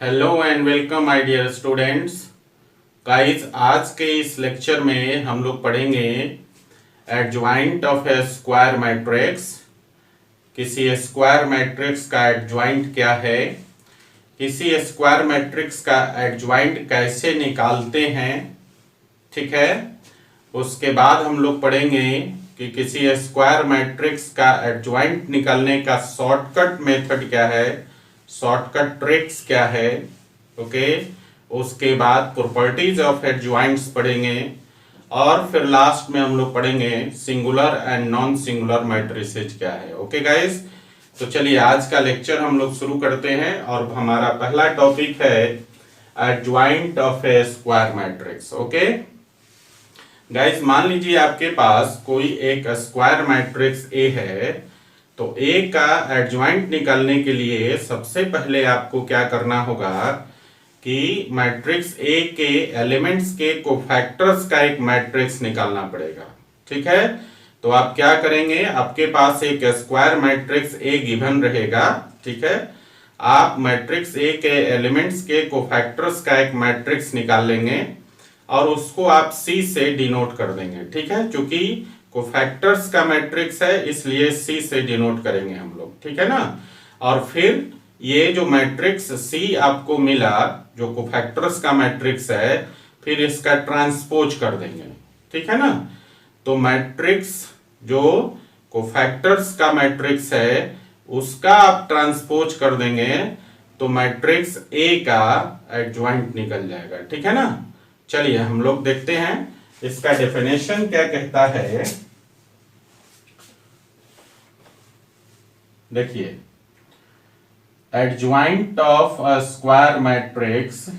Hello and welcome my dear students. Guys, आज के इस लेक्चर में हम लोग पढ़ेंगे adjoint of a square matrix. किसी स्क्वायर मैट्रिक्स का एडज्वाइंट क्या है, किसी स्क्वायर मैट्रिक्स का एडज्वाइंट कैसे निकालते हैं, ठीक है। उसके बाद हम लोग पढ़ेंगे कि किसी स्क्वायर मैट्रिक्स का एडज्वाइंट निकालने का शॉर्टकट मेथड क्या है, शॉर्टकट ट्रिक्स क्या है, ओके। उसके बाद प्रॉपर्टीज ऑफ एडज्वाइंट्स पढ़ेंगे और फिर लास्ट में हम लोग पढ़ेंगे singular and non singular matrices क्या है, ओके गाइस। तो चलिए आज का लेक्चर हम लोग शुरू करते हैं और हमारा पहला टॉपिक है adjoint of a square matrix, okay. Guys, मान लीजिए आपके पास कोई एक स्क्वायर मैट्रिक्स ए है, तो ए का एडज्वाइंट निकालने के लिए सबसे पहले आपको क्या करना होगा कि मैट्रिक्स ए के एलिमेंट्स के कोफैक्टर्स का एक मैट्रिक्स निकालना पड़ेगा, ठीक है। तो आप क्या करेंगे, आपके पास एक स्क्वायर मैट्रिक्स ए गिवन रहेगा, ठीक है। आप मैट्रिक्स ए के एलिमेंट्स के कोफैक्टर्स का एक मैट्रिक्स निकाल लेंगे और उसको आप सी से डिनोट कर देंगे, ठीक है। क्योंकि कोफैक्टर्स का मैट्रिक्स है इसलिए सी से डिनोट करेंगे हम लोग, ठीक है ना। और फिर ये जो मैट्रिक्स सी आपको मिला, जो कोफैक्टर्स का मैट्रिक्स है, फिर इसका ट्रांसपोज कर देंगे, ठीक है ना। तो मैट्रिक्स जो कोफैक्टर्स का मैट्रिक्स है उसका आप ट्रांसपोज कर देंगे तो मैट्रिक्स ए का एडज्वाइंट निकल जाएगा, ठीक है ना। चलिए हम लोग देखते हैं इसका डेफिनेशन क्या कहता है। देखिए, adjoint of a square matrix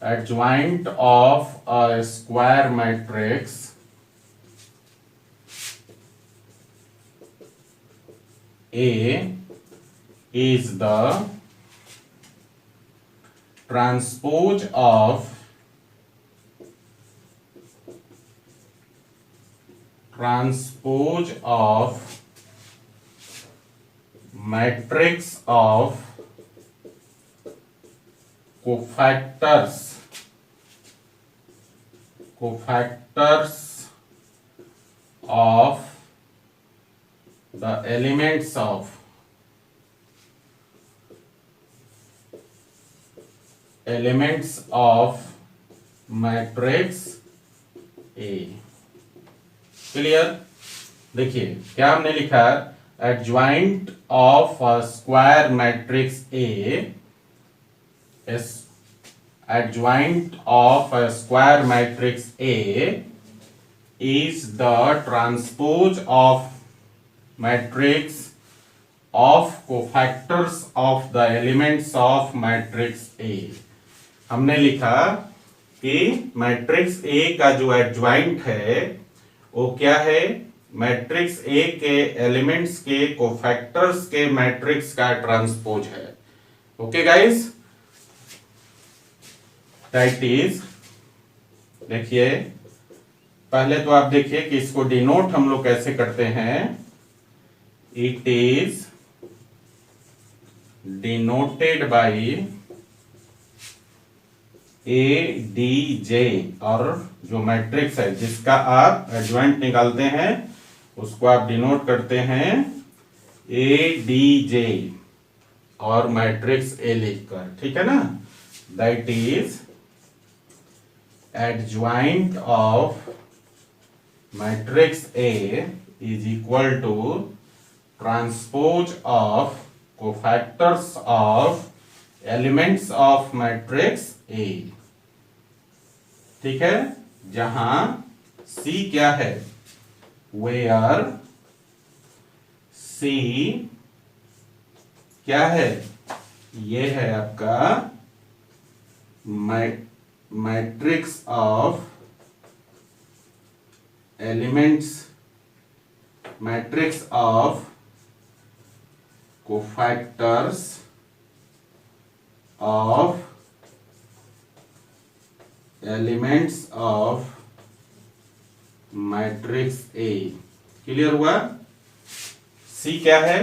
adjoint of a square matrix A is the transpose of matrix of cofactors of the elements of matrix A. Clear. देखिए क्या हमने लिखा, adjoint of a square matrix A, adjoint of a square matrix A is the transpose of matrix of cofactors of the elements of matrix A। हमने लिखा कि matrix A का जो adjoint है वो क्या है, मैट्रिक्स A के एलिमेंट्स के कोफैक्टर्स के मैट्रिक्स का ट्रांसपोज है, ओके गाइस। दैट इज, देखिए पहले तो आप देखिए कि इसको डिनोट हम लोग कैसे करते हैं। It is denoted by A D J, और जो मैट्रिक्स है जिसका आप एडज्वाइंट निकालते हैं उसको आप डिनोट करते हैं ए डी जे और मैट्रिक्स ए लिखकर, ठीक है ना। That is adjoint of matrix A is equal to transpose of cofactors of elements of matrix A, ठीक है। जहां C क्या है, where C क्या है, ये है आपका matrix of elements, matrix of cofactors of elements of matrix A. Clear हुआ। सी क्या है,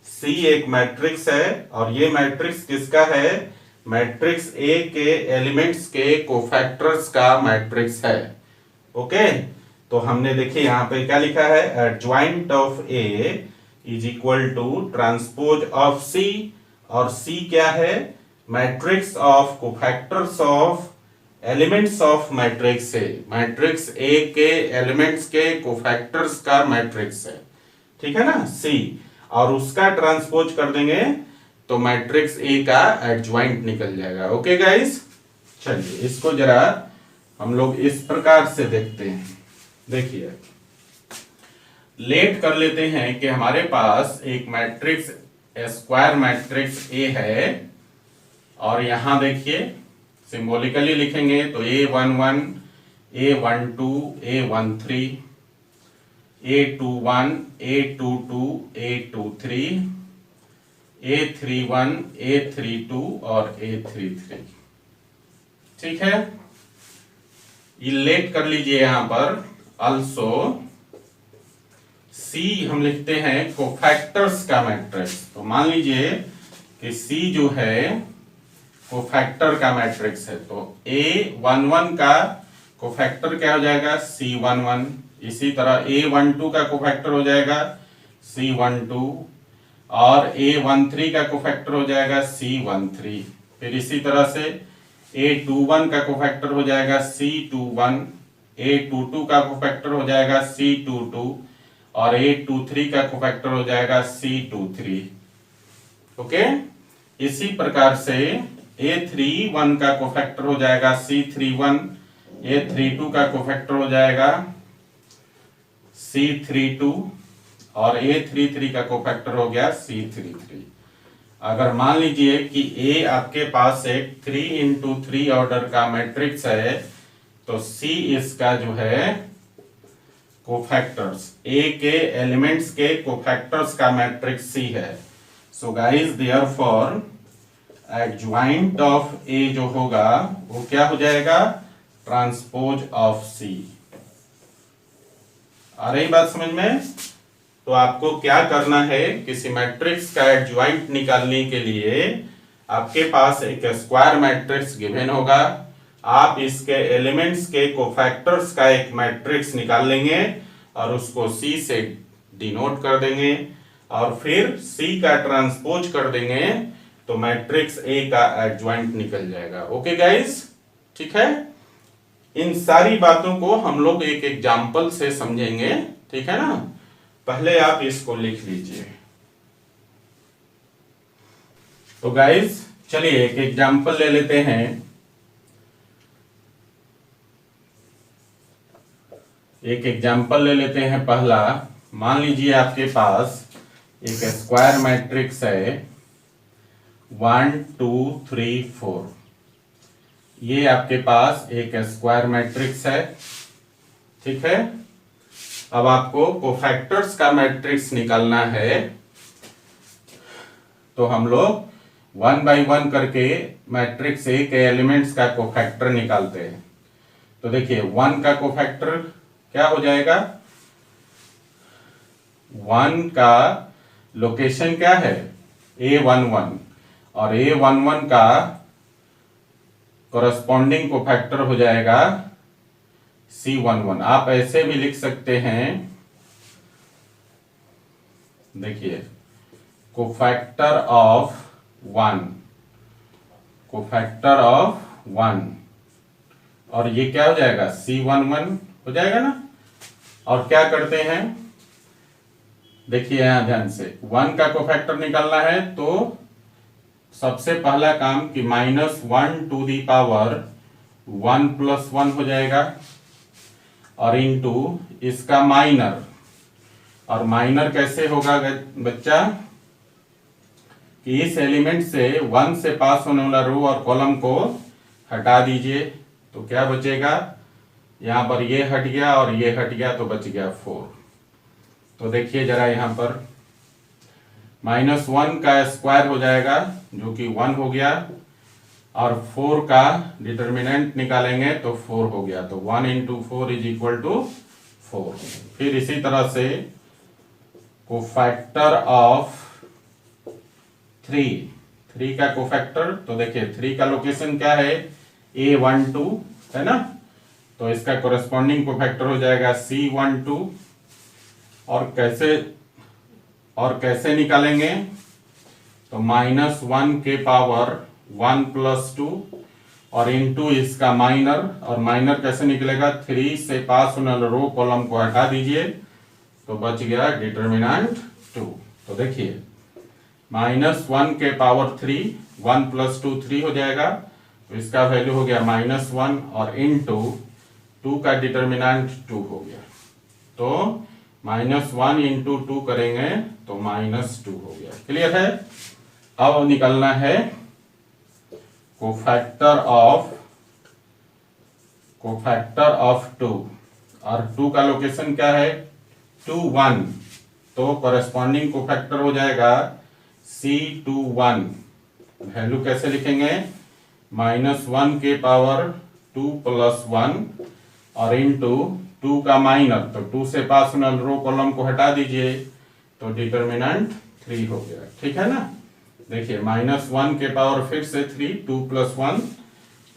सी एक मैट्रिक्स है और ये मैट्रिक्स किसका है? मैट्रिक्स ए के एलिमेंट्स के कोफैक्टर्स का मैट्रिक्स है। ओके, तो हमने देखिए यहाँ पे क्या लिखा है, adjoint of A is equal to transpose of C, और सी क्या है? Matrix of cofactors of elements of matrix A. Matrix A के एलिमेंट्स के कोफैक्टर्स का मैट्रिक्स है, ठीक है ना, सी, और उसका ट्रांसपोज कर देंगे तो मैट्रिक्स ए का एडज्वाइंट निकल जाएगा। ओके गाइस, चलिए इसको जरा हम लोग इस प्रकार से देखते हैं। देखिए, लेट कर लेते हैं कि हमारे पास एक मैट्रिक्स स्क्वायर मैट्रिक्स ए है, और यहां देखिए सिंबॉलिकली लिखेंगे तो A11, A12, A13, A21, A22, A23, A31, A32 और A33। ठीक है, ये लेट कर लीजिए। यहां पर अल्सो सी हम लिखते हैं कोफैक्टर्स का मैट्रिक्स। तो मान लीजिए कि सी जो है कोफैक्टर का मैट्रिक्स है, तो A11 का कोफैक्टर क्या हो जाएगा? C11। इसी तरह A12 का कोफैक्टर हो जाएगा C12, और A13 का कोफैक्टर हो जाएगा C13। फिर इसी तरह से A21 का कोफैक्टर हो जाएगा C21, A22 का कोफैक्टर हो जाएगा C22, और A23 का कोफैक्टर हो जाएगा C23। ओके, इसी प्रकार से A31 का कोफैक्टर हो जाएगा C31, A32 का कोफैक्टर हो जाएगा C32, और A33 का कोफैक्टर हो गया C33। अगर मान लीजिए कि A आपके पास एक 3x3 ऑर्डर का मैट्रिक्स है, तो C इसका जो है कोफैक्टर्स, A के एलिमेंट्स के कोफैक्टर्स का मैट्रिक्स C है। So guys, therefore adjoint of A जो होगा वो क्या हो जाएगा? ट्रांसपोज ऑफ सी। आ रही बात समझ में? तो आपको क्या करना है, किसी मैट्रिक्स का एडज्वाइंट निकालने के लिए आपके पास एक स्क्वायर मैट्रिक्स गिवन होगा, आप इसके एलिमेंट्स के कोफैक्टर्स का एक मैट्रिक्स निकाल लेंगे और उसको सी से डिनोट कर देंगे, और फिर सी का ट्रांसपोज कर देंगे तो मैट्रिक्स ए का एडज्वाइंट निकल जाएगा। ओके गाइस, ठीक है। इन सारी बातों को हम लोग एक एग्जाम्पल से समझेंगे, ठीक है ना। पहले आप इसको लिख लीजिए। तो गाइस चलिए एक एग्जाम्पल ले लेते हैं। एक एग्जाम्पल ले लेते हैं। पहला, मान लीजिए आपके पास एक स्क्वायर मैट्रिक्स है 1 2 3 4। ये आपके पास एक स्क्वायर मैट्रिक्स है, ठीक है। अब आपको कोफैक्टर्स का मैट्रिक्स निकालना है, तो हम लोग 1 बाय 1 करके मैट्रिक्स ए के एलिमेंट्स का कोफैक्टर निकालते हैं। तो देखिए 1 का कोफैक्टर क्या हो जाएगा? 1 का लोकेशन क्या है? A11, और A11 का कोरस्पॉन्डिंग कोफैक्टर हो जाएगा C11। आप ऐसे भी लिख सकते हैं, देखिए कोफैक्टर ऑफ 1, कोफैक्टर ऑफ 1, और ये क्या हो जाएगा? C11 हो जाएगा ना। और क्या करते हैं, देखिए यहां ध्यान से 1 का कोफैक्टर निकालना है, तो सबसे पहला काम कि -1 टू दी पावर 1 + 1 हो जाएगा, और इनटू इसका माइनर। और माइनर कैसे होगा बच्चा कि इस एलिमेंट से 1 से पास होने वाला रो और कॉलम को हटा दीजिए, तो क्या बचेगा? यहां पर ये हट गया और ये हट गया, तो बच गया 4। तो देखिए जरा यहां पर -1 का स्क्वायर हो जाएगा जो कि 1 हो गया, और 4 का डिटर्मिनेंट निकालेंगे तो 4 हो गया, तो 1 × 4 = 4। फिर इसी तरह से कोफैक्टर ऑफ थ्री का कोफैक्टर, तो देखिए 3 का लोकेशन क्या है, A12 है ना, तो इसका कोरेस्पॉन्डिंग कोफैक्टर हो जाएगा C12। और कैसे निकालेंगे, तो -1 के पावर 1 + 2 और इनटू इसका माइनर, और माइनर कैसे निकलेगा, 3 से पास होने वाले रो कॉलम को हटा दीजिए तो बच गया डिटर्मिनेंट 2। तो देखिए -1 के पावर 3, 1 + 2 3 हो जाएगा, तो इसका वैल्यू हो गया -1 और इनटू 2 का डिटर्मिनेंट 2 हो गया, तो -1 × 2 करेंगे तो -2 हो गया। क्लियर है। अब निकलना है कोफैक्टर ऑफ 2, और 2 का लोकेशन क्या है, 2 1, तो कॉरेस्पॉन्डिंग कोफैक्टर हो जाएगा C21। वैल्यू कैसे लिखेंगे, -1 के पावर 2 + 1 और इनटू 2 का माइनर, तो 2 से पास होने वाले रो कॉलम को हटा दीजिए तो डिटर्मिनेंट 3 हो गया। ठीक है ना। देखिए -1 के पावर फिर से 3, 2 + 1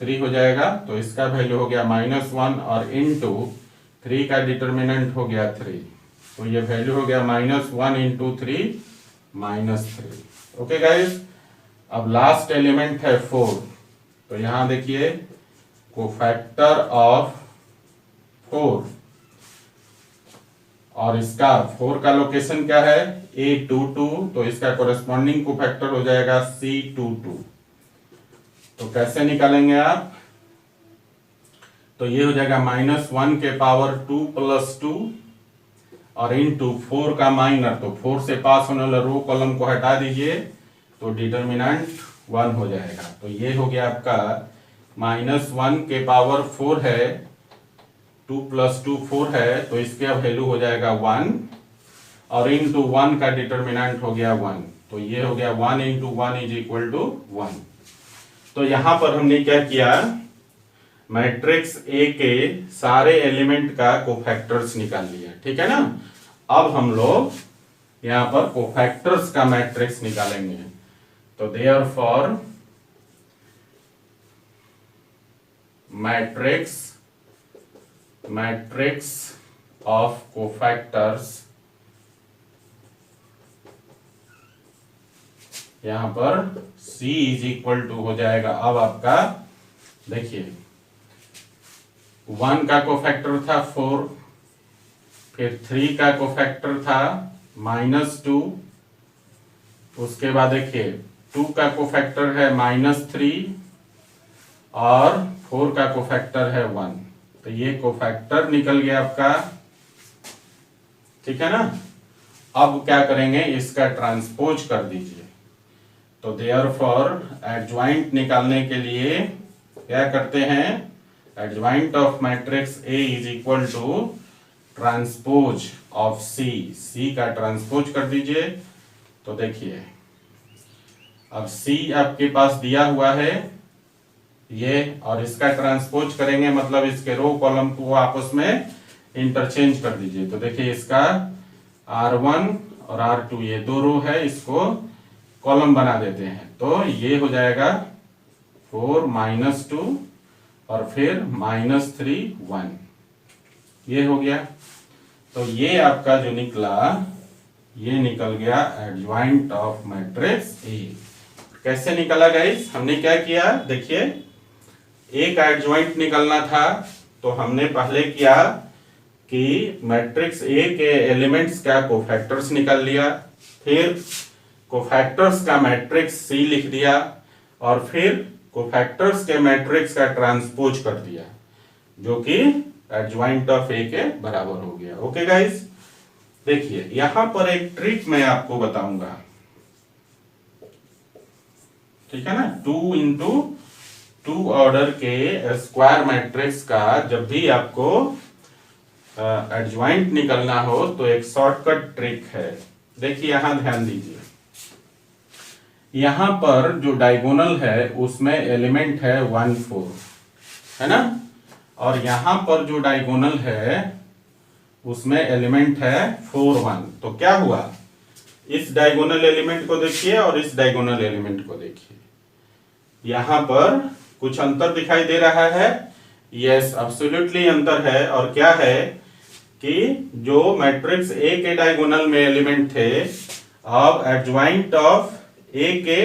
3 हो जाएगा, तो इसका वैल्यू हो गया -1 और इनटू 3 का डिटर्मिनेंट हो गया 3, तो ये वैल्यू हो गया -1 × 3 -3। Okay guys. अब लास्ट एलिमेंट है 4, तो यहां देखिए कोफैक्टर ऑफ 4, और इसका 4 का लोकेशन क्या है, A22, तो इसका कोरेस्पॉन्डिंग कोफैक्टर हो जाएगा C22। तो कैसे निकालेंगे आप, तो ये हो जाएगा -1 के पावर 2 + 2 और इनटू 4 का माइनर, तो 4 से पास होने वाले रो कॉलम को हटा दीजिए तो डिटर्मिनेंट 1 हो जाएगा। तो ये हो गया आपका -1 के पावर 4 है, 2 + 2 4 है, तो इसका वैल्यू हो जाएगा 1 और इनटू 1 का डिटर्मिनेंट हो गया 1, तो ये हो गया 1 × 1 = 1। तो यहां पर हमने क्या किया, मैट्रिक्स ए के सारे एलिमेंट का कोफैक्टर्स निकाल लिया। ठीक है ना। अब हम लोग यहां पर कोफैक्टर्स का मैट्रिक्स निकालेंगे, तो देयरफॉर मैट्रिक्स ऑफ कोफैक्टर्स, यहां पर C = हो जाएगा, अब आपका देखिए 1 का कोफैक्टर था 4, फिर 3 का कोफैक्टर था -2, उसके बाद देखिए 2 का कोफैक्टर है -3 और 4 का कोफैक्टर है 1, तो ये कोफैक्टर निकल गया आपका। ठीक है ना। अब क्या करेंगे, इसका ट्रांसपोज कर दीजिए, तो देयरफॉर एडज्वाइंट निकालने के लिए क्या करते हैं, adjoint of matrix A = transpose of C का ट्रांसपोज कर दीजिए। तो देखिए अब C आपके पास दिया हुआ है ये, और इसका ट्रांसपोज करेंगे मतलब इसके रो कॉलम को आपस में इंटरचेंज कर दीजिए। तो देखिए इसका R1 और R2 ये 2 रो है, इसको कॉलम बना देते हैं, तो ये हो जाएगा 4 -2 और फिर -3 1, ये हो गया। तो ये आपका जो निकला, ये निकल गया एडज्वाइंट ऑफ मैट्रिक्स ए। कैसे निकला गाइस, हमने क्या किया, देखिए एक एडज्वाइंट निकलना था, तो हमने पहले किया कि मैट्रिक्स ए के एलिमेंट्स का कोफैक्टर्स निकाल लिया, फिर कोफैक्टर्स का मैट्रिक्स सी लिख दिया, और फिर कोफैक्टर्स के मैट्रिक्स का ट्रांसपोज कर दिया, जो कि एडज्वाइंट ऑफ ए के बराबर हो गया। Okay guys. देखिए यहां पर एक ट्रिक मैं आपको बताऊंगा, ठीक है ना। 2 × 2 ऑर्डर के स्क्वायर मैट्रिक्स का जब भी आपको एडज्वाइंट निकलना हो तो एक शॉर्टकट ट्रिक है। देखिए यहां ध्यान दीजिए, यहां पर जो डायगोनल है उसमें एलिमेंट है 1 4, है ना, और यहां पर जो डायगोनल है उसमें एलिमेंट है 4 1। तो क्या हुआ, इस डायगोनल एलिमेंट को देखिए और इस डायगोनल एलिमेंट को देखिए, यहां पर कुछ अंतर दिखाई दे रहा है। यस, एब्सोल्युटली अंतर है। और क्या है कि जो मैट्रिक्स ए के डायगोनल में एलिमेंट थे, अब एडज्वाइंट ऑफ ए के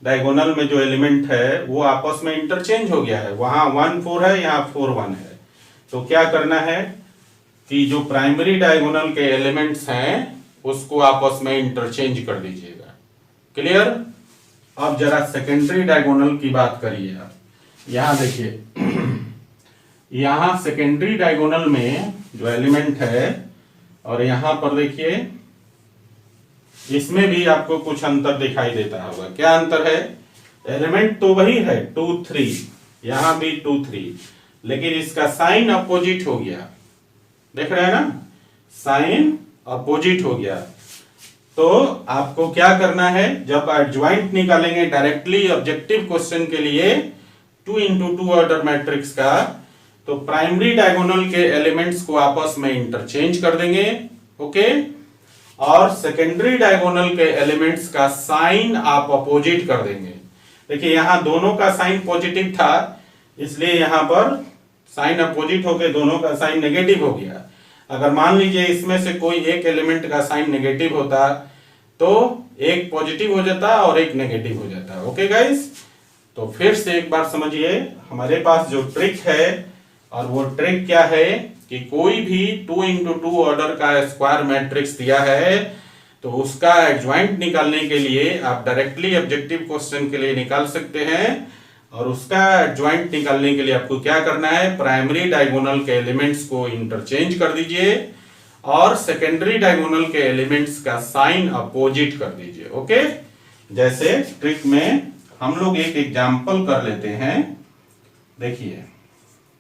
डायगोनल में जो एलिमेंट है वो आपस में इंटरचेंज हो गया है। वहां 1 4 है, यहाँ 4 1 है। तो क्या करना है कि जो प्राइमरी डायगोनल के एलिमेंट्स हैं उसको आपस में इंटरचेंज कर दीजिएगा। क्लियर? अब जरा सेकेंडरी डायगोनल की बात करिए आप। यहां देखिए यहां सेकेंडरी डायगोनल में जो एलिमेंट है, और यहां पर देखिए इसमें भी आपको कुछ अंतर दिखाई देता होगा। क्या अंतर है? एलिमेंट तो वही है 2 3, यहां भी 2 3, लेकिन इसका साइन अपोजिट हो गया। देख रहे हैं ना, साइन अपोजिट हो गया। तो आपको क्या करना है, जब एडज्वाइंट निकालेंगे डायरेक्टली ऑब्जेक्टिव क्वेश्चन के लिए 2 into 2 ऑर्डर मैट्रिक्स का, तो प्राइमरी डायगोनल के एलिमेंट्स को आपस में इंटरचेंज कर देंगे। ओके, और सेकेंडरी डायगोनल के एलिमेंट्स का साइन आप अपोजिट कर देंगे। देखिए यहां दोनों का साइन पॉजिटिव था, इसलिए यहां पर साइन अपोजिट होकर दोनों का साइन नेगेटिव हो गया। अगर मान लीजिए इसमें से कोई एक एलिमेंट का साइन नेगेटिव होता तो एक पॉजिटिव हो जाता और एक नेगेटिव हो जाता। ओके गाइस, तो फिर से एक बार समझिए हमारे पास जो ट्रिक है, और वो ट्रिक क्या है कि कोई भी 2 into 2 ऑर्डर का स्क्वायर मैट्रिक्स दिया है तो उसका एडज्वाइंट निकालने के लिए आप डायरेक्टली ऑब्जेक्टिव क्वेश्चन के लिए निकाल सकते हैं। और उसका एडज्वाइंट निकालने के लिए आपको क्या करना है, प्राइमरी डायगोनल के एलिमेंट्स को इंटरचेंज कर दीजिए और सेकेंडरी डायगोनल के एलिमेंट्स का साइन अपोजिट कर दीजिए। ओके, जैसे ट्रिक में हम लोग एक एग्जांपल कर लेते हैं। देखिए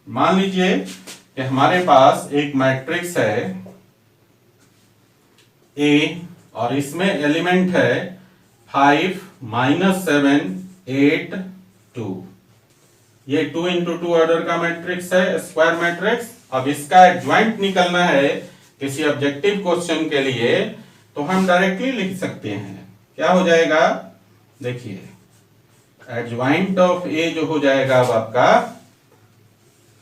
मान लीजिए कि हमारे पास एक मैट्रिक्स है ए, और इसमें एलिमेंट है 5 -7 8 2। ये 2 into 2 ऑर्डर का मैट्रिक्स है, स्क्वायर मैट्रिक्स। अब इसका एडज्वाइंट निकालना है किसी ऑब्जेक्टिव क्वेश्चन के लिए, तो हम डायरेक्टली लिख सकते हैं। क्या हो जाएगा, देखिए एडज्वाइंट ऑफ ए जो हो जाएगा, अब आपका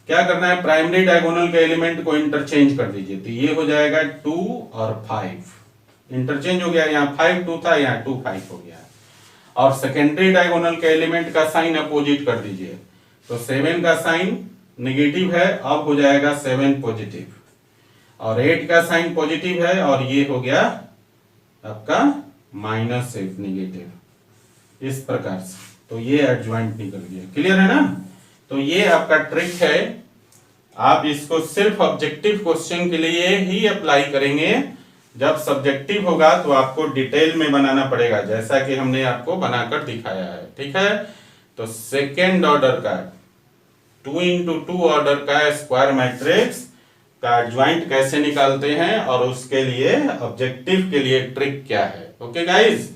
क्या करना है, प्राइमरी डायगोनल के एलिमेंट को इंटरचेंज कर दीजिए। तो ये हो जाएगा 2 और 5, इंटरचेंज हो गया। यहाँ 5 2 था, यहाँ 2 5 हो गया। और सेकेंडरी डायगोनल के एलिमेंट का साइन अपोजिट कर दीजिए। तो 7 का साइन नेगेटिव है, अब हो जाएगा 7 पॉजिटिव, और 8 का साइन पॉजिटिव है, और ये हो गया आपका -8 नेगेटिव। इस प्रकार से तो ये एडज्वाइंट निकल गया। क्लियर है ना? तो ये आपका ट्रिक है। आप इसको सिर्फ ऑब्जेक्टिव क्वेश्चन के लिए ही अप्लाई करेंगे। जब सब्जेक्टिव होगा तो आपको डिटेल में बनाना पड़ेगा, जैसा कि हमने आपको बनाकर दिखाया है। ठीक है, तो सेकेंड ऑर्डर का 2 into 2 ऑर्डर का स्क्वायर मैट्रिक्स का एडज्वाइंट कैसे निकालते हैं और उसके लिए ऑब्जेक्टिव के लिए ट्रिक क्या है। ओके गाइस,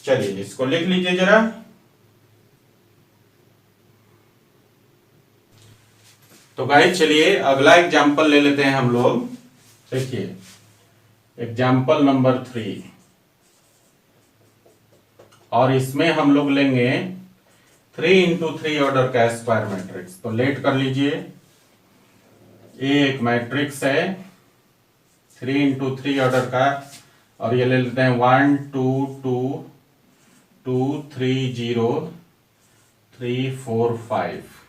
चलिए इसको लिख लीजिए जरा। तो गाइस चलिए अगला एग्जांपल ले लेते हैं हम लोग। देखिए एग्जाम्पल नंबर 3, और इसमें हम लोग लेंगे 3 into 3 ऑर्डर का स्क्वायर मैट्रिक्स। तो लेट कर लीजिए, एक मैट्रिक्स है 3 into 3 ऑर्डर का, और ये ले लेते हैं 1 2 2 2 3 0 3 4 5।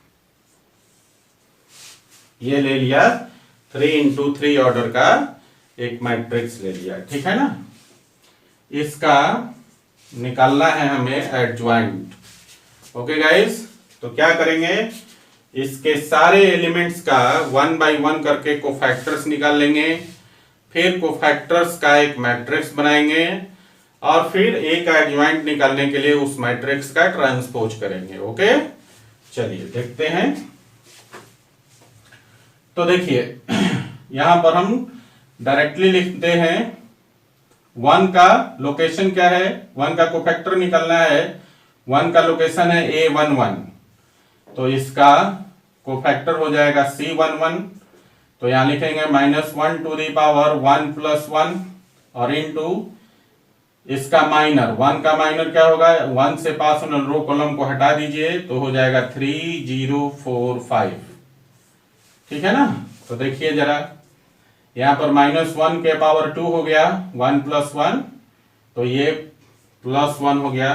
ये ले लिया 3 into 3 ऑर्डर का एक मैट्रिक्स ले लिया। ठीक है ना? इसका निकालना है हमें एडज्वाइंट। ओके गाइस, तो क्या करेंगे, इसके सारे एलिमेंट्स का 1 by 1 करके कोफैक्टर्स निकाल लेंगे, फिर कोफैक्टर्स का एक मैट्रिक्स बनाएंगे, और फिर ए का एडज्वाइंट निकालने के लिए उस मैट्रिक्स का ट्रांसपोज करेंगे। ओके, चलिए देखते हैं। तो देखिए यहां पर हम डायरेक्टली लिखते हैं 1 का लोकेशन क्या है, 1 का कोफैक्टर निकालना है। 1 का लोकेशन है A11, तो इसका कोफैक्टर हो जाएगा C11। तो यहां लिखेंगे -1 to the power 1 + 1 और इनटू इसका माइनर, 1 का माइनर क्या होगा, 1 से पास होने रो कॉलम को हटा दीजिए तो हो जाएगा 3045। ठीक है ना। तो देखिए जरा, यहां पर -1 के पावर 2 हो गया, 1 + 1, तो ये +1 हो गया,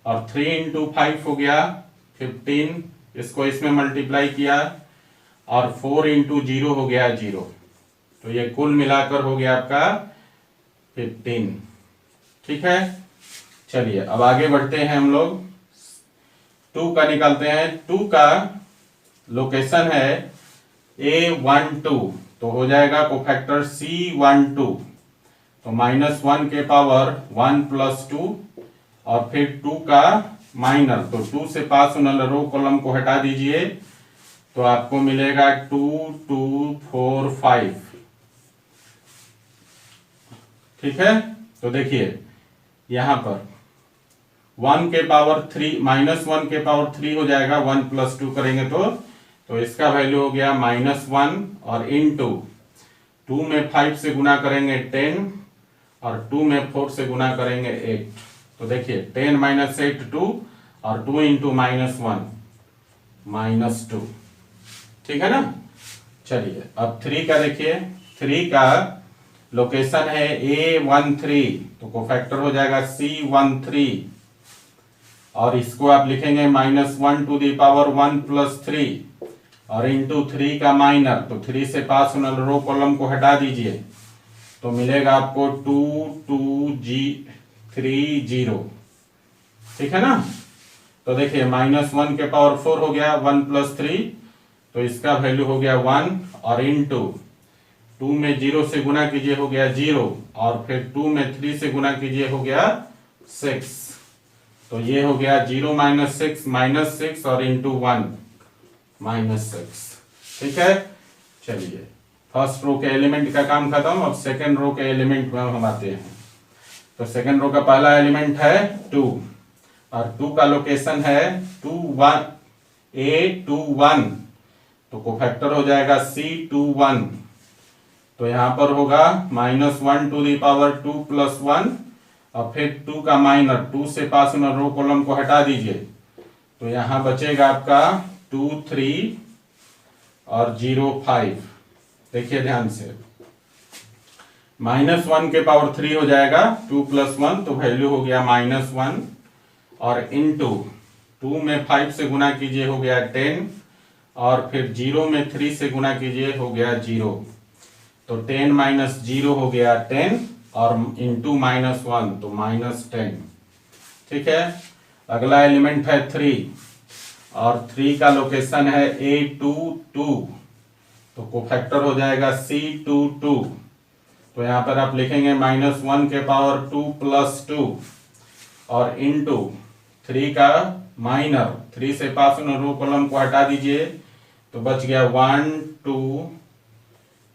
और 3 × 5 हो गया 15, इसको इसमें मल्टीप्लाई किया, और 4 × 0 हो गया 0, तो ये कुल मिलाकर हो गया आपका 15। ठीक है। चलिए अब आगे बढ़ते हैं हम लोग, 2 का निकालते हैं। 2 का लोकेशन है A12, तो हो जाएगा कोफैक्टर C12, तो -1 के पावर 1 + 2, और फिर 2 का माइनर, तो 2 से पास होने वाला रो कॉलम को हटा दीजिए तो आपको मिलेगा 2 2 4 5। ठीक है। तो देखिए यहां पर 1 के पावर 3, -1 के पावर 3 हो जाएगा, 1 + 2 करेंगे तो इसका वैल्यू हो गया -1, और इनटू 2 में 5 से गुना करेंगे 10, और 2 में 4 से गुना करेंगे 8, तो देखिए 10 - 8 2, और 2 × -1 -2। ठीक है ना। चलिए अब 3 का देखिए, 3 का लोकेशन है A13, तो कोफैक्टर हो जाएगा C13, और इसको आप लिखेंगे -1 × 1 + 3, और इंटू 3 का माइनर, तो 3 से पास होने रो कॉलम को हटा दीजिए तो मिलेगा आपको 2 2 3 0। ठीक है ना। तो देखिए -1 के पावर 4 हो गया, 1 + 3, तो इसका वैल्यू हो गया 1, और इनटू 2 में 0 से गुना कीजिए हो गया 0, और फिर 2 में 3 से गुना कीजिए हो गया 6, तो ये हो गया 0 - 6 -6, और इंटू 1 -6। ठीक है। चलिए फर्स्ट रो के एलिमेंट का काम खत्म, अब सेकेंड रो के एलिमेंट में हम आते हैं। तो सेकेंड रो का पहला एलिमेंट है 2, और 2 का लोकेशन है A21, तो कोफैक्टर हो जाएगा C21, तो यहां पर होगा -1 × 2 + 1, और फिर 2 का माइनर, 2 से पास होना रो कॉलम को हटा दीजिए तो यहां बचेगा आपका 2 3 और 0 5। देखिए ध्यान से, -1 के पावर 3 हो जाएगा, 2 + 1, तो वैल्यू हो गया -1, और इनटू 2 में 5 से गुना कीजिए हो गया 10, और फिर 0 में 3 से गुना कीजिए हो गया 0, तो 10 - 0 हो गया 10, और इंटू -1 तो -10। ठीक है। अगला एलिमेंट है 3, और 3 का लोकेशन है A22, तो कोफैक्टर हो जाएगा C22, तो यहां पर आप लिखेंगे -1 के पावर 2 + 2, और इनटू 3 का माइनर, 3 से पास होने रो कॉलम को हटा दीजिए तो बच गया 1 2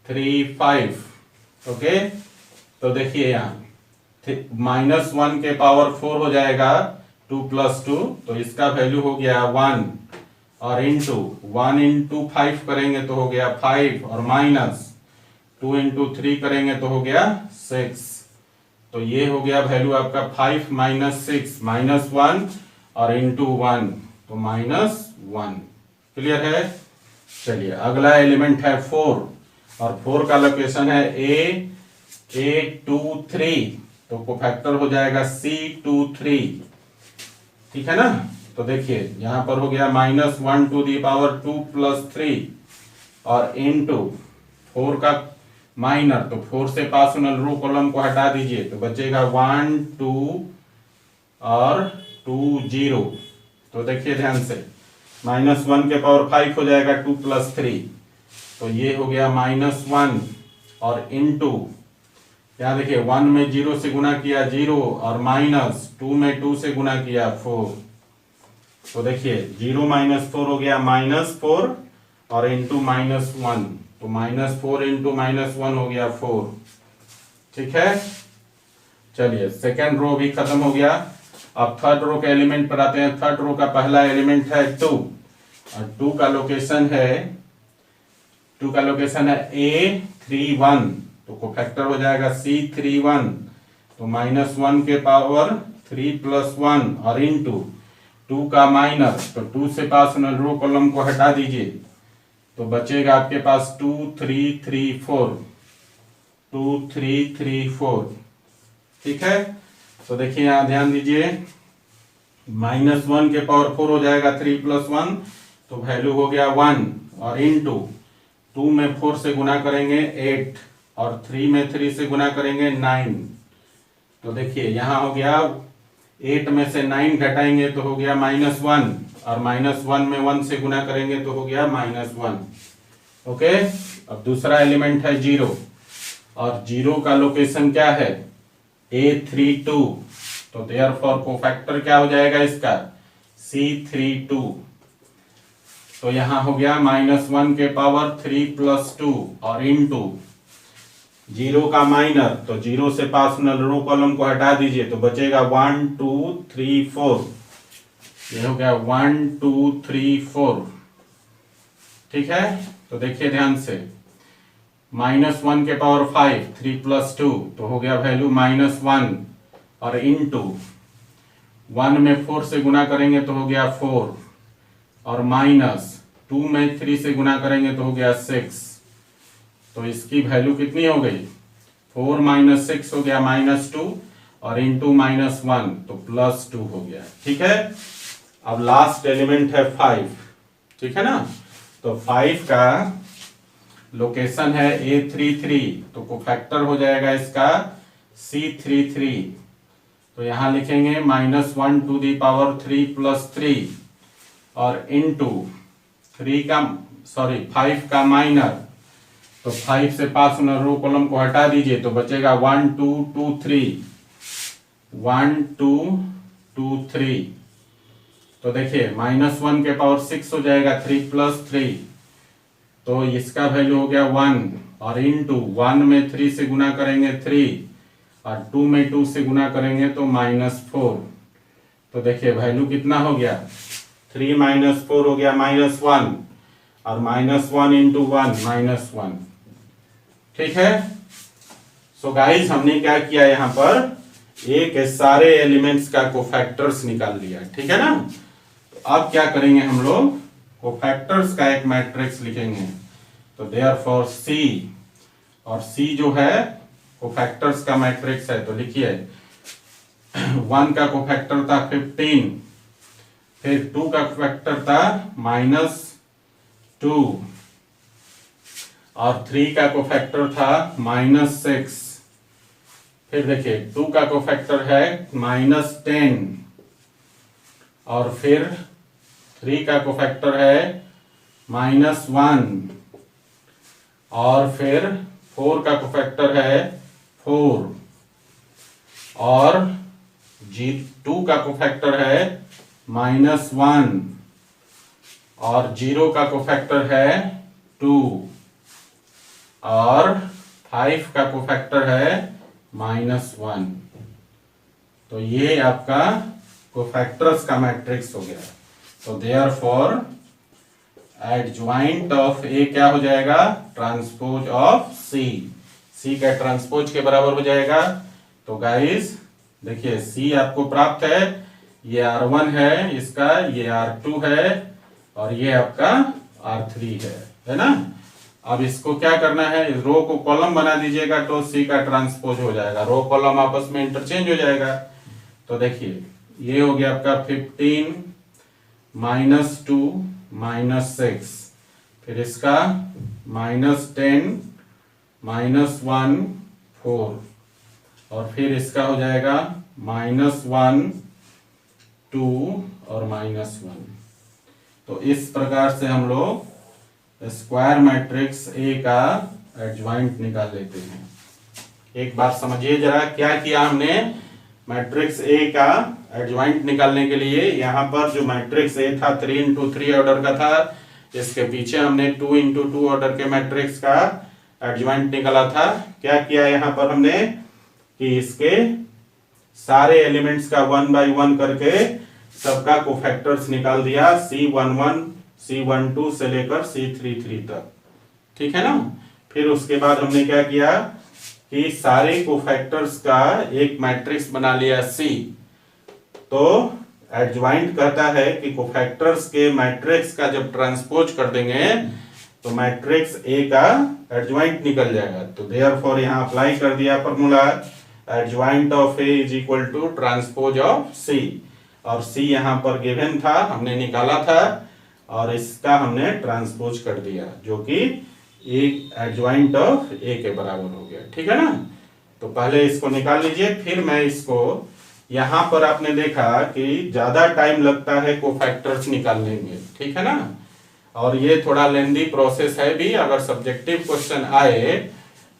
3 5। ओके। तो देखिए यहाँ -1 के पावर 4 हो जाएगा, 2 + 2, तो इसका वैल्यू हो गया 1, और इनटू 1 × 5 करेंगे तो हो गया 5, और -2 × 3 करेंगे तो हो गया 6, तो ये हो गया वैल्यू आपका 5 - 6 -1, और इनटू 1 तो -1। क्लियर है। चलिए अगला एलिमेंट है 4, और 4 का लोकेशन है A23, तो कोफैक्टर हो जाएगा C23। ठीक है ना। तो देखिए यहां पर हो गया -1 × 2 + 3, और इनटू 4 का माइनर, तो 4 से पास होने रो कॉलम को हटा दीजिए तो बचेगा 1 2 और 2 0। तो देखिए ध्यान से, -1 के पावर 5 हो जाएगा 2 + 3, तो ये हो गया -1, और इनटू यहाँ देखिए 1 में 0 से गुना किया 0, और -2 में 2 से गुना किया 4, तो देखिए 0 - 4 हो गया -4, और इंटू -1, तो -4 × -1 हो गया 4। ठीक है। चलिए सेकेंड रो भी खत्म हो गया। अब थर्ड रो के एलिमेंट पर आते हैं। थर्ड रो का पहला एलिमेंट है 2, और 2 का लोकेशन है A31, तो कोफैक्टर हो जाएगा C31, तो -1 के पावर 3 + 1 और इंटू 2 का माइनस, तो 2 से पास रो कॉलम को हटा दीजिए तो बचेगा आपके पास 2 3 3 4, 2 3 3 4। ठीक है, तो देखिए यहां ध्यान दीजिए, -1 के पावर 4 हो जाएगा 3 + 1, तो वैल्यू हो गया 1 और इंटू 2 में 4 से गुना करेंगे 8 और 3 में 3 से गुना करेंगे 9। तो देखिए यहां हो गया 8 में से 9 घटाएंगे तो हो गया -1 और -1 में 1 से गुना करेंगे तो हो गया -1। ओके, अब दूसरा एलिमेंट है 0 और 0 का लोकेशन क्या है A32, तो देयरफॉर कोफैक्टर क्या हो जाएगा इसका C32। तो यहां हो गया -1 के पावर 3 + 2 और इंटू 0 का माइनर, तो 0 से पास रो कॉलम को हटा दीजिए तो बचेगा 1 2 3 4, ये हो गया 1 2 3 4। ठीक है, तो देखिए ध्यान से, -1 के पावर 5 3 + 2 तो हो गया वैल्यू -1 और इंटू 1 में 4 से गुना करेंगे तो हो गया 4 और माइनस 2 में 3 से गुना करेंगे तो हो गया 6। तो इसकी वैल्यू कितनी हो गई 4 - 6 हो गया -2 और इंटू -1 तो +2 हो गया। ठीक है, अब लास्ट एलिमेंट है 5। ठीक है ना, तो 5 का लोकेशन है A33, तो कोफैक्टर हो जाएगा इसका C33। तो यहां लिखेंगे -1 to the power 3 + 3 और इंटू 5 का माइनर, तो 5 से पास रो कॉलम को हटा दीजिए तो बचेगा 1 2 2 3, 1 2 2 3। तो देखिए -1 के पावर 6 हो जाएगा 3 + 3, तो इसका वैल्यू हो गया 1 और इंटू 1 में 3 से गुना करेंगे 3 और 2 में 2 से गुना करेंगे तो -4। तो देखिए वैल्यू कितना हो गया 3 - 4 हो गया -1 और -1 इंटू 1 -1। ठीक है, सो गाइस हमने क्या किया यहां पर एक सारे एलिमेंट्स का कोफैक्टर्स निकाल लिया। ठीक है ना, तो अब क्या करेंगे हम लोग कोफैक्टर्स का एक मैट्रिक्स लिखेंगे। तो देयरफॉर C, और C जो है कोफैक्टर्स का मैट्रिक्स है, तो लिखिए 1 का कोफैक्टर था 15, फिर 2 का कोफैक्टर था -2 और 3 का कोफैक्टर था -6। फिर देखिए 2 का कोफैक्टर है -10 और फिर 3 का कोफैक्टर है -1 और फिर 4 का कोफैक्टर है 4 और 2 का कोफैक्टर है -1 और 0 का कोफैक्टर है 2 और 5 का कोफैक्टर है -1। तो ये आपका कोफैक्टर्स का मैट्रिक्स हो गया। तो देयरफॉर एडज्वाइंट ऑफ ए क्या हो जाएगा ट्रांसपोज ऑफ सी, सी का ट्रांसपोज के बराबर हो जाएगा। तो गाइस देखिए सी आपको प्राप्त है, ये R1 है इसका, ये R2 है और ये आपका R3 है ना। अब इसको क्या करना है, इस रो को कॉलम बना दीजिएगा तो सी का ट्रांसपोज हो जाएगा, रो कॉलम आपस में इंटरचेंज हो जाएगा। तो देखिए ये हो गया आपका 15 -2 -6, फिर इसका -10 -1 4 और फिर इसका हो जाएगा -1 2 और -1। तो इस प्रकार से हम लोग स्क्वायर मैट्रिक्स ए का एडज्वाइंट निकाल लेते हैं। एक बार समझिए जरा क्या किया हमने मैट्रिक्स ए का एडज्वाइंट निकालने के लिए। यहाँ पर जो मैट्रिक्स ए था 3 × 3 ऑर्डर का था, इसके पीछे हमने 2 × 2 ऑर्डर के मैट्रिक्स का एडज्वाइंट निकाला था। क्या किया यहाँ पर हमने कि इसके सारे एलिमेंट्स का 1 by 1 करके सबका कोफैक्टर्स निकाल दिया, C11 C12 से लेकर C33 तक। ठीक है ना, फिर उसके बाद हमने क्या किया कि सारे कोफैक्टर्स का एक मैट्रिक्स बना लिया C, तो एडज्वाइंट कहता है कि कोफैक्टर्स के मैट्रिक्स का जब ट्रांसपोज कर देंगे तो मैट्रिक्स A का एडज्वाइंट निकल जाएगा। तो देयरफॉर यहां अप्लाई कर दिया formula, adjoint of A is equal to transpose of C, और C यहां पर गिवन था, हमने निकाला था और इसका हमने ट्रांसपोज कर दिया, जो कि एक एडज्वाइंट ऑफ A के बराबर हो गया। ठीक है ना। तो पहले इसको निकाल लीजिए, फिर मैं इसको, यहां पर आपने देखा कि ज्यादा टाइम लगता है कोफैक्टर्स निकालने में, ठीक है ना, और ये थोड़ा लेंदी प्रोसेस है भी। अगर सब्जेक्टिव क्वेश्चन आए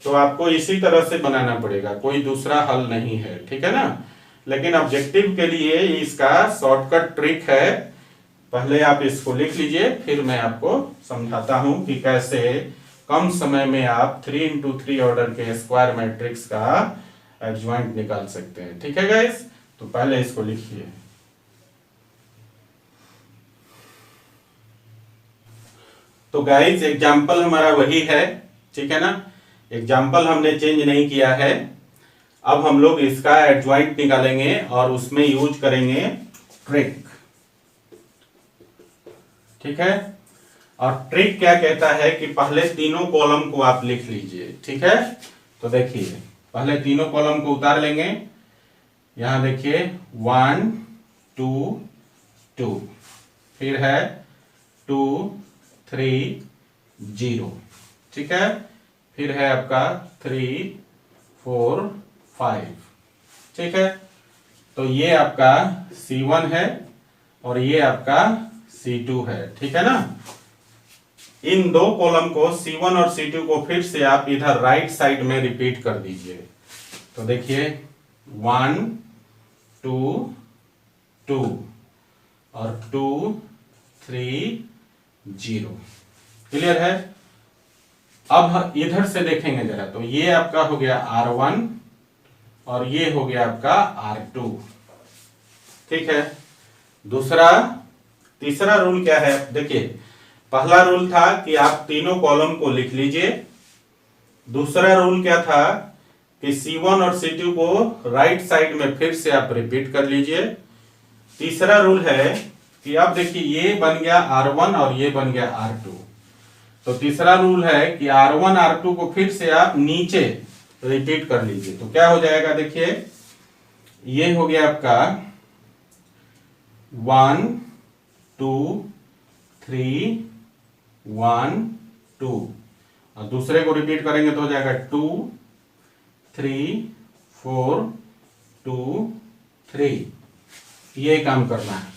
तो आपको इसी तरह से बनाना पड़ेगा, कोई दूसरा हल नहीं है, ठीक है ना। लेकिन ऑब्जेक्टिव के लिए इसका शॉर्टकट ट्रिक है, पहले आप इसको लिख लीजिए, फिर मैं आपको समझाता हूं कि कैसे कम समय में आप 3x3 ऑर्डर के स्क्वायर मैट्रिक्स का एडज्वाइंट निकाल सकते हैं। ठीक है गाइस, तो पहले इसको लिखिए। तो गाइस एग्जाम्पल हमारा वही है, ठीक है ना, एग्जाम्पल हमने चेंज नहीं किया है। अब हम लोग इसका एडज्वाइंट निकालेंगे और उसमें यूज करेंगे ट्रिक, ठीक है। और ट्रिक क्या कहता है कि पहले तीनों कॉलम को आप लिख लीजिए, ठीक है। तो देखिए पहले तीनों कॉलम को उतार लेंगे, यहां देखिए 1 2 2, फिर है 2 3 0, ठीक है, फिर है आपका 3 4 5, ठीक है। तो ये आपका C1 है और ये आपका C2 है, ठीक है ना। इन दो कॉलम को C1 और C2 को फिर से आप इधर राइट साइड में रिपीट कर दीजिए। तो देखिए 1 2 2 और 2 3 0, क्लियर है। अब इधर से देखेंगे जरा, तो ये आपका हो गया R1 और ये हो गया आपका R2, ठीक है। तीसरा रूल क्या है, देखिए पहला रूल था कि आप तीनों कॉलम को लिख लीजिए। दूसरा रूल क्या था कि C1 और C2 को राइट साइड में फिर से आप रिपीट कर लीजिए। तीसरा रूल है कि अब देखिए ये बन गया R1 और ये बन गया R2। तो तीसरा रूल है कि R1 R2 को फिर से आप नीचे रिपीट कर लीजिए। तो क्या हो जाएगा, देखिए ये हो गया आपका 1 2 3 1 2, और दूसरे को रिपीट करेंगे तो हो जाएगा 2 3 4 2 3। ये काम करना है।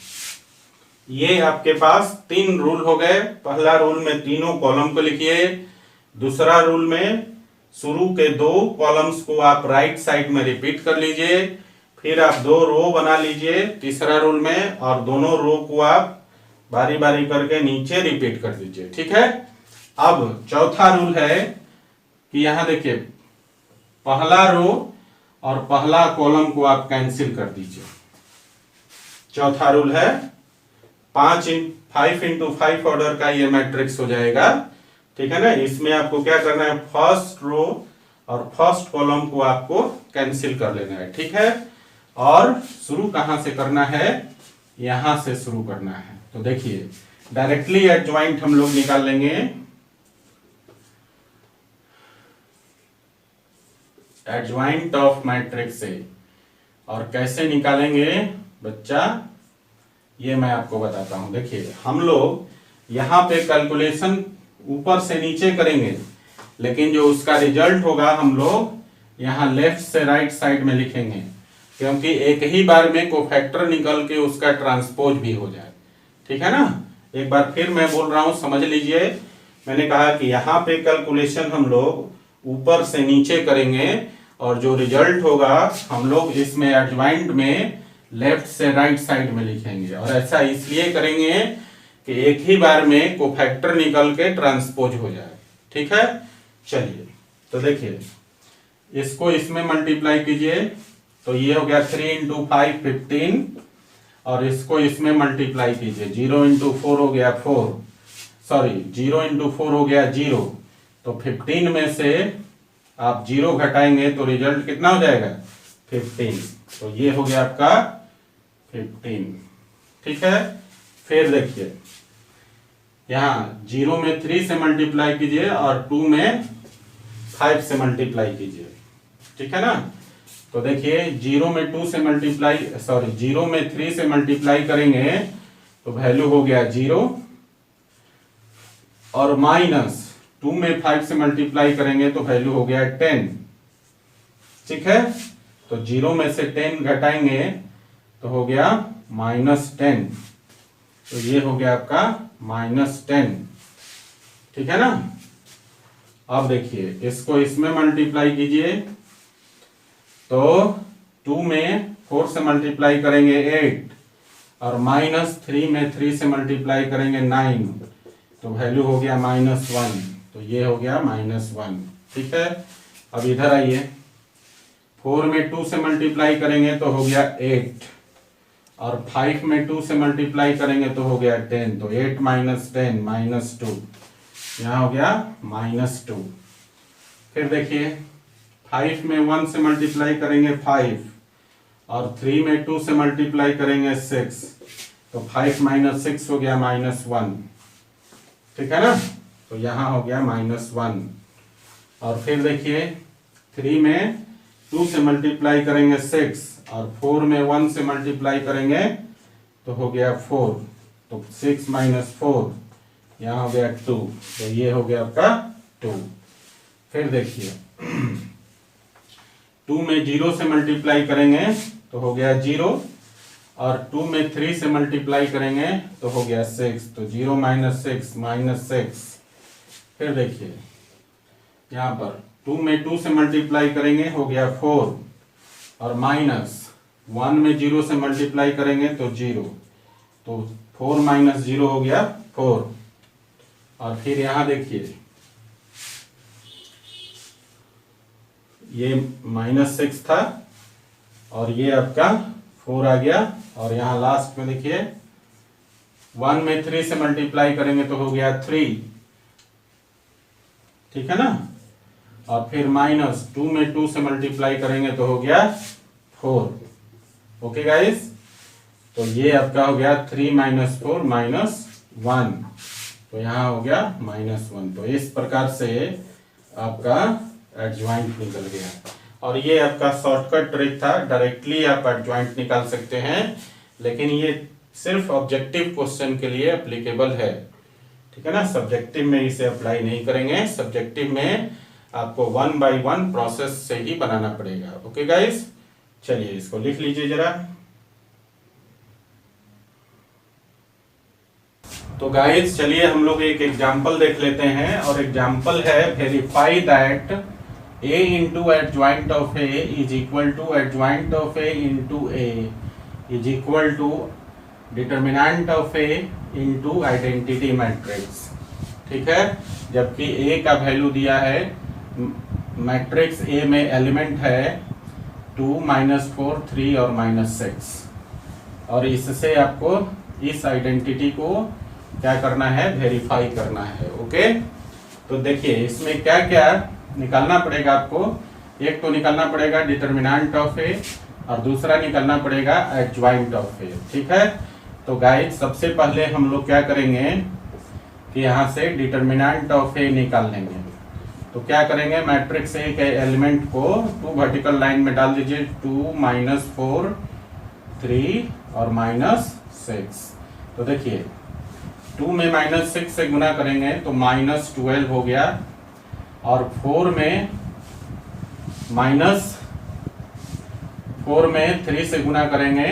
ये आपके पास तीन रूल हो गए। पहला रूल में तीनों कॉलम को लिखिए, दूसरा रूल में शुरू के दो कॉलम्स को आप राइट साइड में रिपीट कर लीजिए, फिर आप दो रो बना लीजिए तीसरा रूल में, और दोनों रो को आप बारी बारी करके नीचे रिपीट कर दीजिए, ठीक है। अब चौथा रूल है कि यहां देखिए पहला रो और पहला कॉलम को आप कैंसिल कर दीजिए। चौथा रूल है 5 into 5 ऑर्डर का ये मैट्रिक्स हो जाएगा, ठीक है ना। इसमें आपको क्या करना है, फर्स्ट रो और फर्स्ट कॉलम को आपको कैंसिल कर लेना है, ठीक है। और शुरू कहां से करना है, यहां से शुरू करना है। तो देखिए डायरेक्टली एडज्वाइंट हम लोग निकाल लेंगे। एडज्वाइंट ऑफ मैट्रिक्स से, और कैसे निकालेंगे बच्चा, ये मैं आपको बताता हूं। देखिए हम लोग यहां पे कैलकुलेशन ऊपर से नीचे करेंगे, लेकिन जो उसका रिजल्ट होगा हम लोग यहां लेफ्ट से राइट साइड में लिखेंगे, क्योंकि एक ही बार में कोफैक्टर निकल के उसका ट्रांसपोज भी हो जाए, ठीक है ना। एक बार फिर मैं बोल रहा हूं, समझ लीजिए। मैंने कहा कि यहाँ पे कैलकुलेशन हम लोग ऊपर से नीचे करेंगे, और जो रिजल्ट होगा हम लोग इसमें एडज्वाइंट में लेफ्ट से राइट साइड में लिखेंगे। और ऐसा इसलिए करेंगे कि एक ही बार में कोफैक्टर निकल के ट्रांसपोज हो जाए, ठीक है। चलिए तो देखिए इसको इसमें मल्टीप्लाई कीजिए, तो ये हो गया 3 into 5 15, और इसको इसमें मल्टीप्लाई कीजिए, 0 into 4 हो गया 0 into 4 हो गया 0। तो 15 में से आप 0 घटाएंगे तो रिजल्ट कितना हो जाएगा 15। तो ये हो गया आपका 15। ठीक है, फिर देखिए यहाँ 0 में 3 से मल्टीप्लाई कीजिए और 2 में 5 से मल्टीप्लाई कीजिए। ठीक है ना, तो देखिए 0 में 2 से मल्टीप्लाई 0 में 3 से मल्टीप्लाई करेंगे तो वैल्यू हो गया 0, और माइनस 2 में 5 से मल्टीप्लाई करेंगे तो वैल्यू हो गया 10। ठीक है, तो 0 में से 10 घटाएंगे तो हो गया -10। तो ये हो गया आपका -10। ठीक है ना, अब देखिए इसको इसमें मल्टीप्लाई कीजिए तो 2 में 4 से मल्टीप्लाई करेंगे 8, और -3 में 3 से मल्टीप्लाई करेंगे 9, तो वैल्यू हो गया -1। तो ये हो गया -1। ठीक है, अब इधर आइए 4 में 2 से मल्टीप्लाई करेंगे तो हो गया 8, और 5 में 2 से मल्टीप्लाई करेंगे तो हो गया 10। तो 8 - 10 -2, यहाँ हो गया -2। फिर देखिए 5 में 1 से मल्टीप्लाई करेंगे 5, और 3 में 2 से मल्टीप्लाई करेंगे 6, तो 5 - 6 हो गया -1। ठीक है ना, तो यहाँ हो गया -1। और फिर देखिए 3 में 2 से मल्टीप्लाई करेंगे 6, और 4 में 1 से मल्टीप्लाई करेंगे तो हो गया 4, तो 6 - 4, यहाँ हो गया 2। तो ये हो गया आपका 2। फिर देखिए 2 में 0 से मल्टीप्लाई करेंगे तो हो गया 0, और 2 में 3 से मल्टीप्लाई करेंगे तो हो गया 6, तो 0 - 6 -6। फिर देखिए यहाँ पर 2 में 2 से मल्टीप्लाई करेंगे हो गया 4, और -1 में 0 से मल्टीप्लाई करेंगे तो 0, तो 4 - 0 हो गया 4। और फिर यहाँ देखिए ये -6 था, और ये आपका 4 आ गया, और यहाँ लास्ट में देखिए 1 में 3 से मल्टीप्लाई करेंगे तो हो गया 3। ठीक है ना, और फिर -2 में 2 से मल्टीप्लाई करेंगे तो हो गया 4। ओके गाइस, तो ये आपका हो गया 3 - 4 -1, तो यहाँ हो गया -1। तो इस प्रकार से आपका एडजॉइंट निकल गया, और ये आपका शॉर्टकट ट्रिक था। डायरेक्टली आप एडजॉइंट निकाल सकते हैं, लेकिन ये सिर्फ ऑब्जेक्टिव क्वेश्चन के लिए एप्लीकेबल है। ठीक है ना, सब्जेक्टिव में इसे अप्लाई नहीं करेंगे। सब्जेक्टिव में आपको 1 बाय 1 प्रोसेस से ही बनाना पड़ेगा। ओके गाइस, चलिए इसको लिख लीजिए जरा। तो गाइस चलिए हम लोग एक एग्जांपल देख लेते हैं, और एग्जांपल है verify that a into adjoint of a is equal to adjoint of a into a is equal to determinant of a into identity matrix। ठीक है, जबकि a का वैल्यू दिया है, मैट्रिक्स a में एलिमेंट है 2 -4 3 और -6, और इससे आपको इस आइडेंटिटी को क्या करना है, वेरीफाई करना है। ओके, तो देखिए इसमें क्या क्या निकालना पड़ेगा आपको। एक तो निकालना पड़ेगा डिटरमिनेंट ऑफ ए, और दूसरा निकालना पड़ेगा एडजॉइंट ऑफ ए। ठीक है, तो गाइस सबसे पहले हम लोग क्या करेंगे कि यहाँ से डिटरमिनेंट ऑफ ए निकाल लेंगे। तो क्या करेंगे, मैट्रिक्स ए के एलिमेंट को 2 वर्टिकल लाइन में डाल दीजिए, 2 -4 3 और -6। तो देखिए 2 में -6 से गुना करेंगे तो -12 हो गया, और 4 में 3 से गुना करेंगे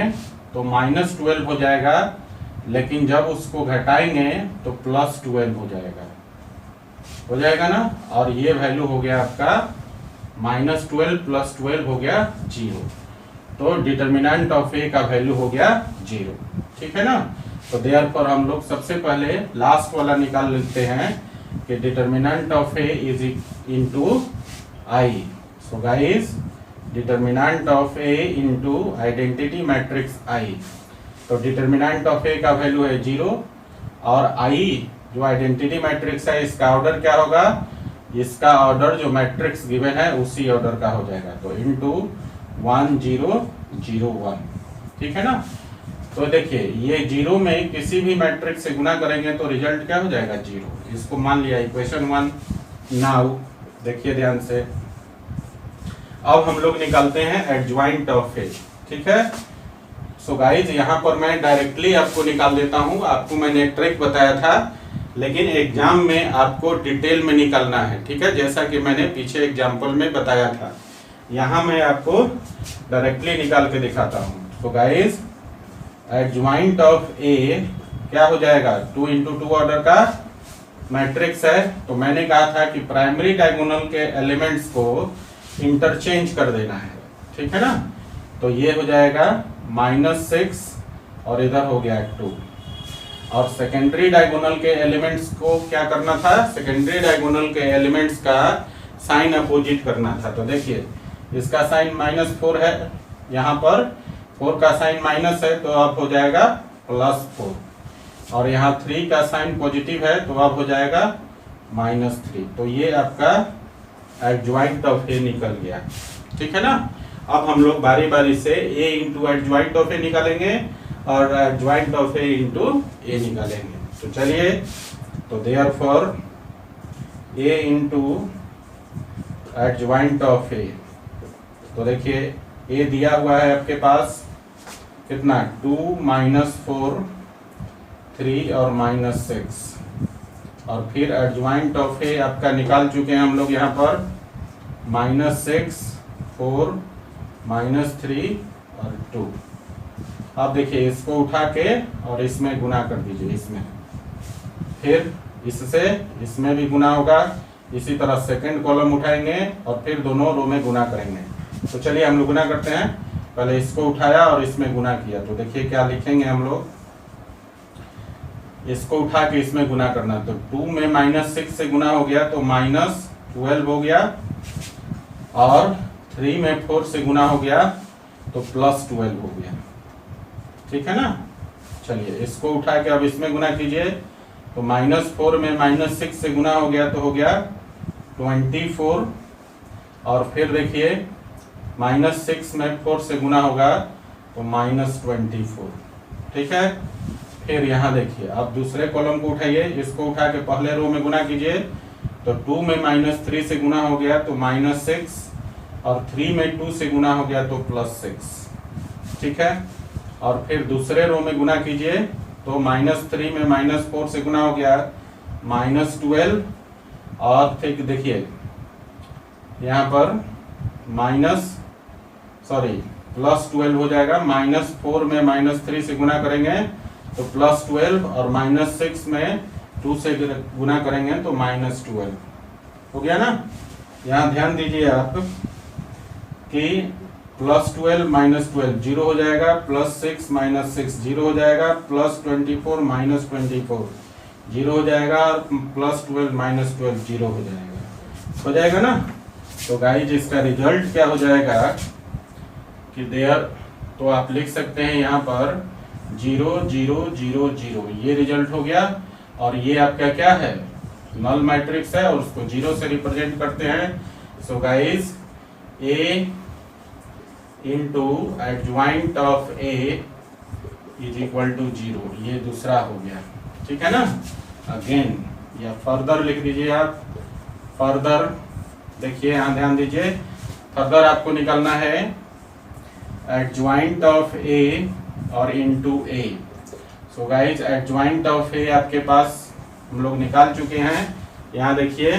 तो -12 हो जाएगा, लेकिन जब उसको घटाएंगे तो +12 हो जाएगा ना, और ये वैल्यू हो गया आपका -12 + 12 हो गया 0। तो डिटरमिनेंट ऑफ ए का वैल्यू हो गया 0। ठीक है ना, तो देयरफॉर हम लोग सबसे पहले लास्ट वाला निकाल लेते हैं कि determinant of A is into I. So guys determinant of A into identity matrix I. तो डिटरमिनेंट ऑफ ए का वैल्यू है 0, और आई जो आइडेंटिटी मैट्रिक्स है इसका ऑर्डर क्या होगा, इसका ऑर्डर जो मैट्रिक्स गिवन है उसी ऑर्डर का हो जाएगा, तो इनटू 1 0 0 1, ठीक है ना। तो देखिए ये जीरो में किसी भी मैट्रिक्स से गुना करेंगे तो रिजल्ट क्या हो जाएगा, जीरो। इसको मान लिया इक्वेशन 1। नाउ देखिए ध्यान से, अब हम लोग निकालते हैं एडज्वाइंट ऑफ ए, ठीक है। सो गाइज यहाँ पर मैं डायरेक्टली आपको निकाल देता हूँ। आपको मैंने एक ट्रिक बताया था, लेकिन एग्जाम में आपको डिटेल में निकालना है, ठीक है, जैसा कि मैंने पीछे एग्जाम्पल में बताया था। यहाँ मैं आपको डायरेक्टली निकाल के दिखाता हूँ। तो गाइज एडज्वाइंट ऑफ ए क्या हो जाएगा, 2 इंटू 2 ऑर्डर का मैट्रिक्स है। तो मैंने कहा था कि प्राइमरी डायगोनल के एलिमेंट्स को इंटरचेंज कर देना है, ठीक है ना। तो ये हो जाएगा -6 और इधर हो गया 2। और सेकेंडरी डायगोनल के एलिमेंट्स को क्या करना था, सेकेंडरी डायगोनल के एलिमेंट्स का साइन अपोजिट करना था। तो देखिए इसका साइन -4 है, यहाँ पर 4 का साइन माइनस है तो अब हो जाएगा +4, और यहाँ 3 का साइन पॉजिटिव है तो अब हो जाएगा -3। तो ये आपका एडज्वाइंट ऑफ ए निकल गया, ठीक है ना। अब हम लोग बारी बारी से A into adjoint of A निकालेंगे और adjoint of A into A निकालेंगे। तो चलिए, तो therefore A into adjoint of A, तो देखिए ए दिया हुआ है आपके पास कितना, 2 -4 3 और -6, और फिर एडज्वाइंट ऑफ ए आपका निकाल चुके हैं हम लोग यहाँ पर, -6 4 -3 और 2। अब देखिए इसको उठा के और इसमें गुना कर दीजिए, इसमें फिर इससे इसमें भी गुना होगा। इसी तरह सेकंड कॉलम उठाएंगे और फिर दोनों रो में गुना करेंगे। तो चलिए हम लोग गुना करते हैं। पहले इसको उठाया और इसमें गुना किया, तो देखिए क्या लिखेंगे हम लोग, इसको उठा के इसमें गुना करना। तो 2 में -6 से गुना हो गया तो -12 हो गया, और 3 में 4 से गुना हो गया तो +12 हो गया, ठीक है ना। चलिए इसको उठा के अब इसमें गुना कीजिए, तो -4 में -6 से गुना हो गया तो हो गया 24, और फिर देखिए -6 में 4 से गुना होगा तो -24, ठीक है। फिर यहाँ देखिए अब दूसरे कॉलम को उठाइए, इसको उठा के पहले रो में गुना कीजिए, तो 2 में -3 से गुना हो गया तो -6, और 3 में 2 से गुना हो गया तो +6, ठीक है। और फिर दूसरे रो में गुना कीजिए, तो -3 में -4 से गुना हो गया -12, और फिर देखिए यहाँ पर +12 हो जाएगा। -4 में -3 से गुना करेंगे तो +12, और -6 में 2 से गुना करेंगे तो -12 हो गया ना। यहाँ ध्यान दीजिए आप कि +12 -12 0 हो जाएगा, +6 -6 0 हो जाएगा, +24 -24 0 हो जाएगा, और +12 -12 0 हो जाएगा ना। तो गाइज इसका रिजल्ट क्या हो जाएगा कि देयर, तो आप लिख सकते हैं यहाँ पर 0 0 0 0, ये रिजल्ट हो गया। और ये आपका क्या है, नल मैट्रिक्स है और उसको 0 से रिप्रेजेंट करते हैं। So guys A into adjoint of A is equal to 0, ये दूसरा हो गया, ठीक है ना। अगेन या फर्दर लिख दीजिए आप, फर्दर देखिए यहाँ ध्यान दीजिए, फर्दर आपको निकालना है एडज्वाइंट ऑफ ए और into A. So guys adjoint of A आपके पास हम लोग निकाल चुके हैं। यहाँ देखिए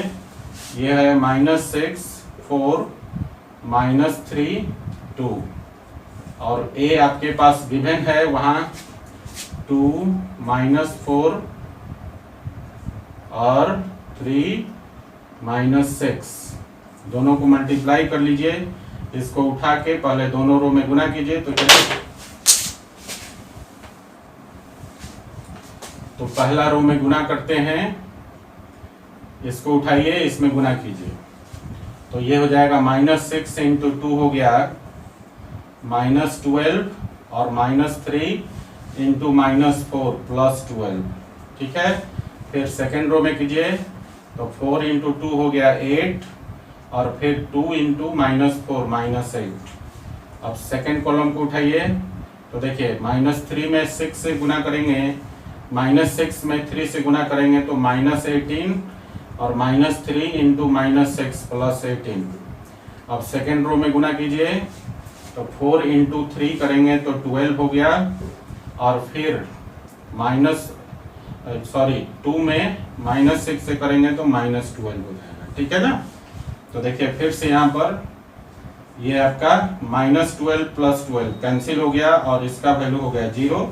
ये है -6 4 -3 2, और ए आपके पास गिवन है वहाँ 2 -4 और 3 -6, दोनों को मल्टीप्लाई कर लीजिए। इसको उठा के पहले दोनों रो में गुना कीजिए। तो चलिए, तो पहला रो में गुना करते हैं, इसको उठाइए इसमें गुना कीजिए, तो ये हो जाएगा -6 इंटू 2 हो गया -12, और -3 इंटू -4 +12, ठीक है। फिर सेकेंड रो में कीजिए, तो 4 इंटू 2 हो गया 8 और फिर 2 इंटू -4 -8। अब सेकेंड कॉलम को उठाइए तो देखिए -3 में 6 से गुना करेंगे, -6 में 3 से गुना करेंगे तो -18 और -3 इंटू -6 +18। अब सेकेंड रो में गुना कीजिए तो 4 इंटू 3 करेंगे तो 12 हो गया और फिर 2 में -6 से करेंगे तो -12 हो जाएगा। ठीक है ना। तो देखिए फिर से यहाँ पर ये आपका -12 + 12 कैंसिल हो गया और इसका वैल्यू हो गया 0।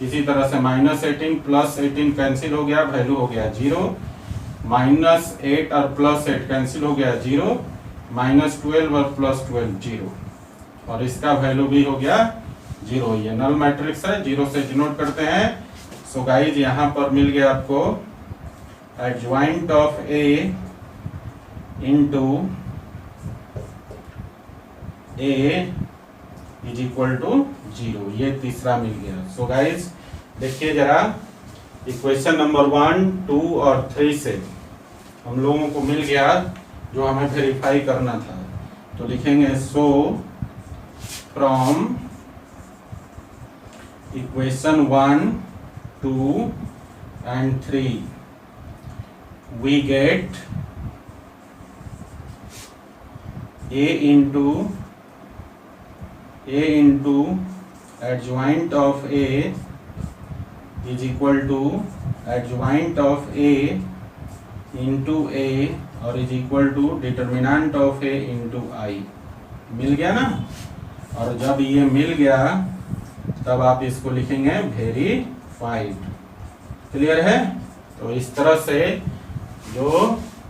इसी तरह से -18 + 18 कैंसिल हो गया, वैल्यू हो गया 0। -8 और +8 कैंसिल हो गया 0। -12 और +12 0 और इसका वैल्यू भी हो गया 0। ये नल मैट्रिक्स है, 0 से डिनोट करते हैं। सो गाइज यहाँ पर मिल गया आपको adjoint of A into A is equal to 0, ये तीसरा मिल गया। सो गाइज देखिए जरा इक्वेशन नंबर 1, 2 और 3 से हम लोगों को मिल गया जो हमें वेरीफाई करना था। तो लिखेंगे so from equation 1, 2 and 3 we get a into adjoint of a is equal to adjoint of a into a और is equal to determinant of a into I। मिल गया ना। और जब ये मिल गया तब आप इसको लिखेंगे वेरीफाइड। क्लियर है। तो इस तरह से जो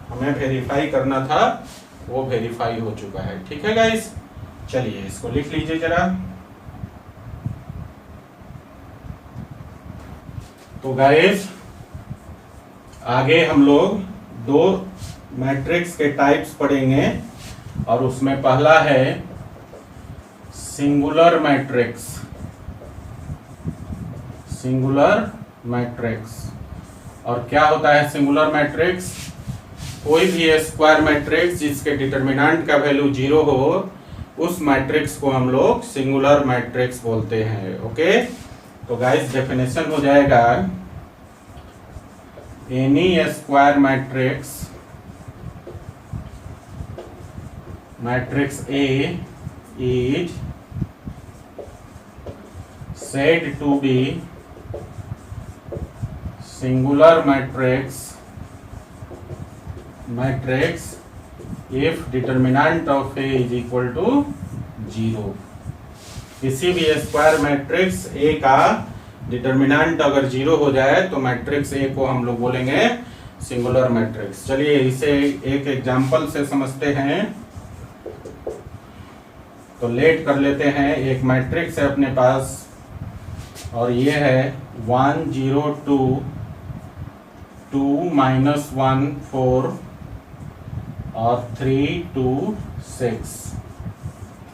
हमें वेरीफाई करना था वो वेरीफाई हो चुका है। ठीक है गाइस, चलिए इसको लिख लीजिए जरा। तो गाइस आगे हम लोग 2 मैट्रिक्स के टाइप्स पढ़ेंगे और उसमें पहला है सिंगुलर मैट्रिक्स। सिंगुलर मैट्रिक्स और क्या होता है सिंगुलर मैट्रिक्स? कोई भी स्क्वायर मैट्रिक्स जिसके डिटरमिनेंट का वैल्यू 0 हो उस मैट्रिक्स को हम लोग सिंगुलर मैट्रिक्स बोलते हैं। ओके, तो गाइस डेफिनेशन हो जाएगा any square matrix A is said to be singular matrix if determinant of A is equal to 0। किसी भी स्क्वायर मैट्रिक्स A का डिटरमिनेंट अगर 0 हो जाए तो मैट्रिक्स A को हम लोग बोलेंगे सिंगुलर मैट्रिक्स। चलिए इसे एक एग्जांपल से समझते हैं। तो लेट कर लेते हैं, एक मैट्रिक्स है अपने पास और ये है 1 0 2 2 -1 4 और 3 2 6।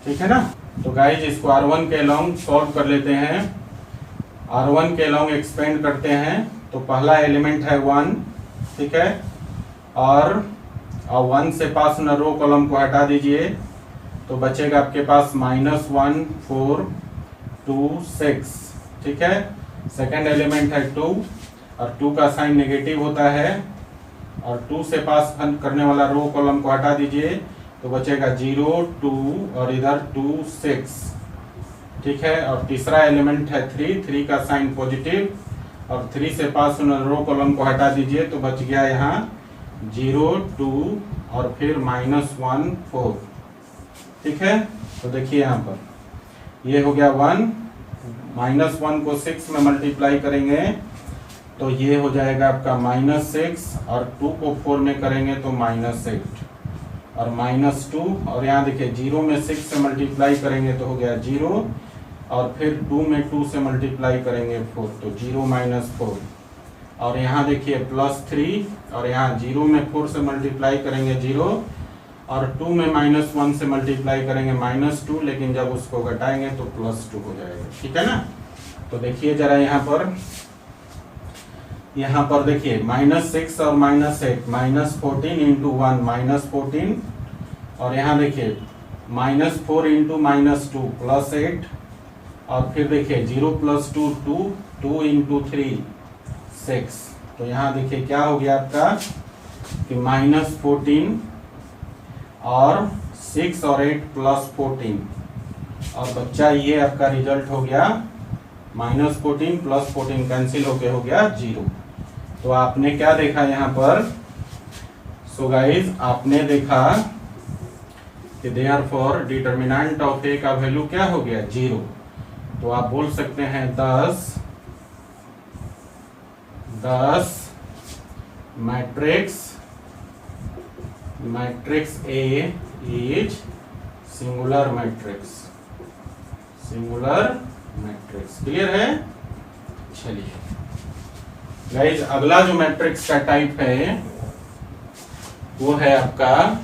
ठीक है ना। तो गाइज इसको R1 के अलोंग सॉल्व कर लेते हैं। R1 के अलोंग एक्सपेंड करते हैं तो पहला एलिमेंट है 1। ठीक है, और 1 से पास न रो कॉलम को हटा दीजिए तो बचेगा आपके पास -1 4 2 6। ठीक है, सेकेंड एलिमेंट है 2 और 2 का साइन नेगेटिव होता है और 2 से पास करने वाला रो कॉलम को हटा दीजिए तो बचेगा 0 2 और इधर 2 6। ठीक है, और तीसरा एलिमेंट है 3 का साइन पॉजिटिव और 3 से पास रो कॉलम को हटा दीजिए तो बच गया यहाँ 0 2 और फिर -1 4। ठीक है, तो देखिए यहाँ पर ये हो गया 1, -1 को 6 में मल्टीप्लाई करेंगे तो ये हो जाएगा आपका -6 और 2 को 4 में करेंगे तो -8 और -2 और यहाँ देखिए 0 में 6 से मल्टीप्लाई करेंगे तो हो गया 0 और फिर 2 में 2 से मल्टीप्लाई करेंगे 4 तो 0 4 और यहाँ देखिए +3 और यहाँ 0 में 4 से मल्टीप्लाई करेंगे 0 और 2 में -1 से मल्टीप्लाई करेंगे -2, लेकिन जब उसको घटाएंगे तो +2 हो जाएगा। ठीक है ना। तो देखिए जरा यहाँ पर यहाँ पर देखिए -6 और -8, -14 इंटू 1 -14, और यहाँ देखिए -4 इंटू -2 +8, और फिर देखिए 0 + 2 2, 2 इंटू 3 6। तो यहाँ देखिए क्या हो गया आपका कि -14 और 6 और 8 +14, और बच्चा ये आपका रिजल्ट हो गया -14 + 14 कैंसिल होके हो गया 0। तो आपने क्या देखा यहाँ पर? सो गाइज आपने देखा कि देयरफॉर डिटर्मिनेंट ऑफ ए का वैल्यू क्या हो गया 0। तो आप बोल सकते हैं 10 matrix A is singular matrix. Clear है? चलिए गाइज अगला जो मैट्रिक्स का टाइप है वो है आपका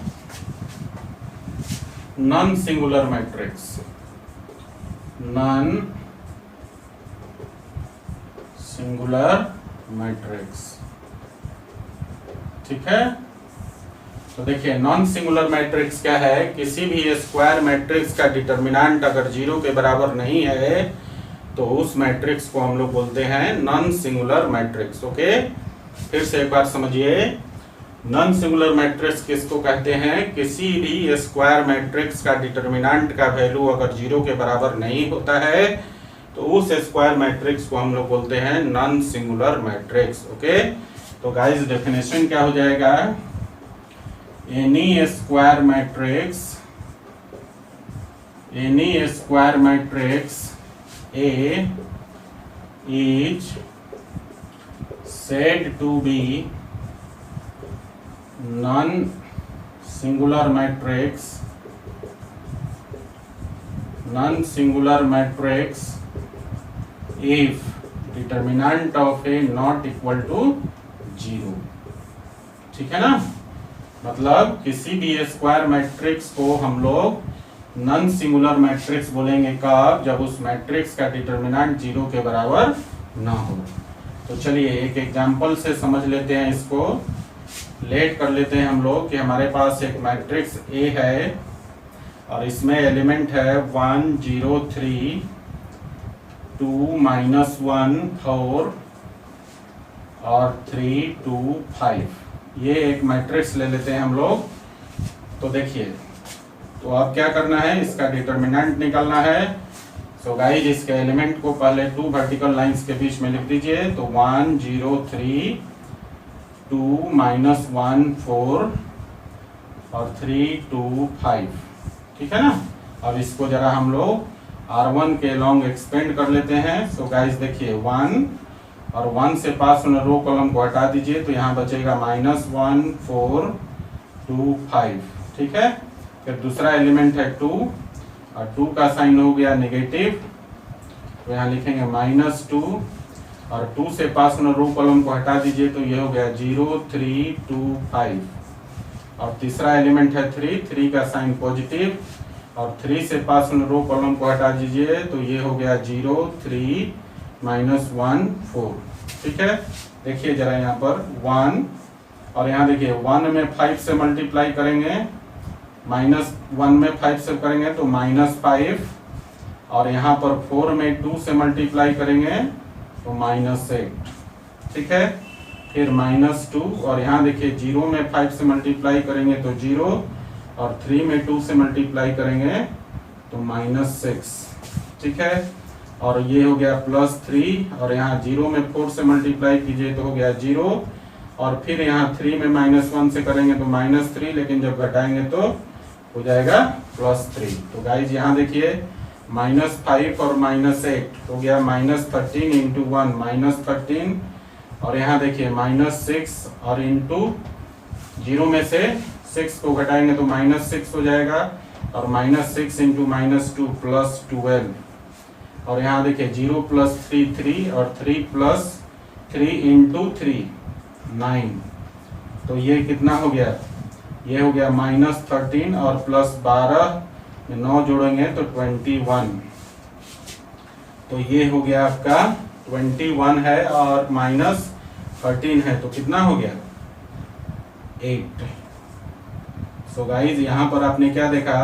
नॉन सिंगुलर मैट्रिक्स। ठीक है। तो देखिए नॉन सिंगुलर मैट्रिक्स क्या है? किसी भी स्क्वायर मैट्रिक्स का डिटर्मिनेंट अगर 0 के बराबर नहीं है तो उस मैट्रिक्स को हम लोग बोलते हैं नॉन सिंगुलर मैट्रिक्स। ओके, फिर से एक बार समझिए, नॉन सिंगुलर मैट्रिक्स किसको कहते हैं? किसी भी स्क्वायर मैट्रिक्स का डिटर्मिनेंट का वैल्यू अगर 0 के बराबर नहीं होता है तो उस स्क्वायर मैट्रिक्स को हम लोग बोलते हैं नॉन सिंगुलर मैट्रिक्स। ओके, तो गाइस डेफिनेशन क्या हो जाएगा? Any square matrix A is said to be non-singular matrix if determinant of A not equal to 0। ठीक है ना? मतलब किसी भी स्क्वायर मैट्रिक्स को हम लोग नॉन सिंगुलर मैट्रिक्स बोलेंगे कब? जब उस मैट्रिक्स का डिटर्मिनेंट 0 के बराबर ना हो। तो चलिए एक एग्जांपल से समझ लेते हैं, इसको लेट कर लेते हैं हम लोग कि हमारे पास एक मैट्रिक्स A है और इसमें एलिमेंट है 1 0 3 2 -1 4 और 3 2 5। ये एक मैट्रिक्स ले लेते हैं हम लोग। तो देखिए, तो अब क्या करना है? इसका डिटर्मिनेंट निकालना है। सो गाइस इसके एलिमेंट को पहले 2 वर्टिकल लाइंस के बीच में लिख दीजिए। तो 1 0 3 2 -1 4 और 3 2 5। ठीक है ना? अब इसको जरा हम लोग R1 के लॉन्ग एक्सपेंड कर लेते हैं। सो गाइस देखिए 1 और 1 से पास होने रो कॉलम को हटा दीजिए, तो यहाँ बचेगा -1 4 2 5। ठीक है, फिर दूसरा एलिमेंट है 2 और 2 का साइन हो गया नेगेटिव, तो यहाँ लिखेंगे -2 और 2 से पास होने रो कॉलम को हटा दीजिए, तो ये हो गया 0 3 2 5। और तीसरा एलिमेंट है 3 का साइन पॉजिटिव और 3 से पास होने रो कॉलम को हटा दीजिए, तो ये हो गया 0 3 -1 4। ठीक है, देखिए जरा यहाँ पर 1 और यहाँ देखिए 1 में 5 से मल्टीप्लाई करेंगे, -1 में 5 से करेंगे तो -5, और यहाँ पर 4 में 2 से मल्टीप्लाई करेंगे तो -8। ठीक है, फिर -2 और यहाँ देखिए 0 में 5 से मल्टीप्लाई करेंगे तो 0 और 3 में 2 से मल्टीप्लाई करेंगे तो -6। ठीक है, और ये हो गया +3 और यहाँ 0 में 4 से मल्टीप्लाई कीजिए तो हो गया 0 और फिर यहाँ 3 में -1 से करेंगे तो -3, लेकिन जब घटाएंगे तो हो जाएगा +3। तो गाइज यहाँ देखिए -5 और -8 हो गया -13 इंटू 1 -13, और यहाँ देखिए -6 और इंटू 0 में से 6 को घटाएंगे तो -6 हो जाएगा, और -6 इंटू -2 +12, और यहाँ देखिए 0 + 3 3 और 3 + 3 इंटू 3 9। तो ये कितना हो गया? ये हो गया -13 और +12 में 9 जोड़ेंगे तो 21। तो ये हो गया आपका 21 है, और 13 है तो कितना हो गया 8। सो गाइज यहाँ पर आपने क्या देखा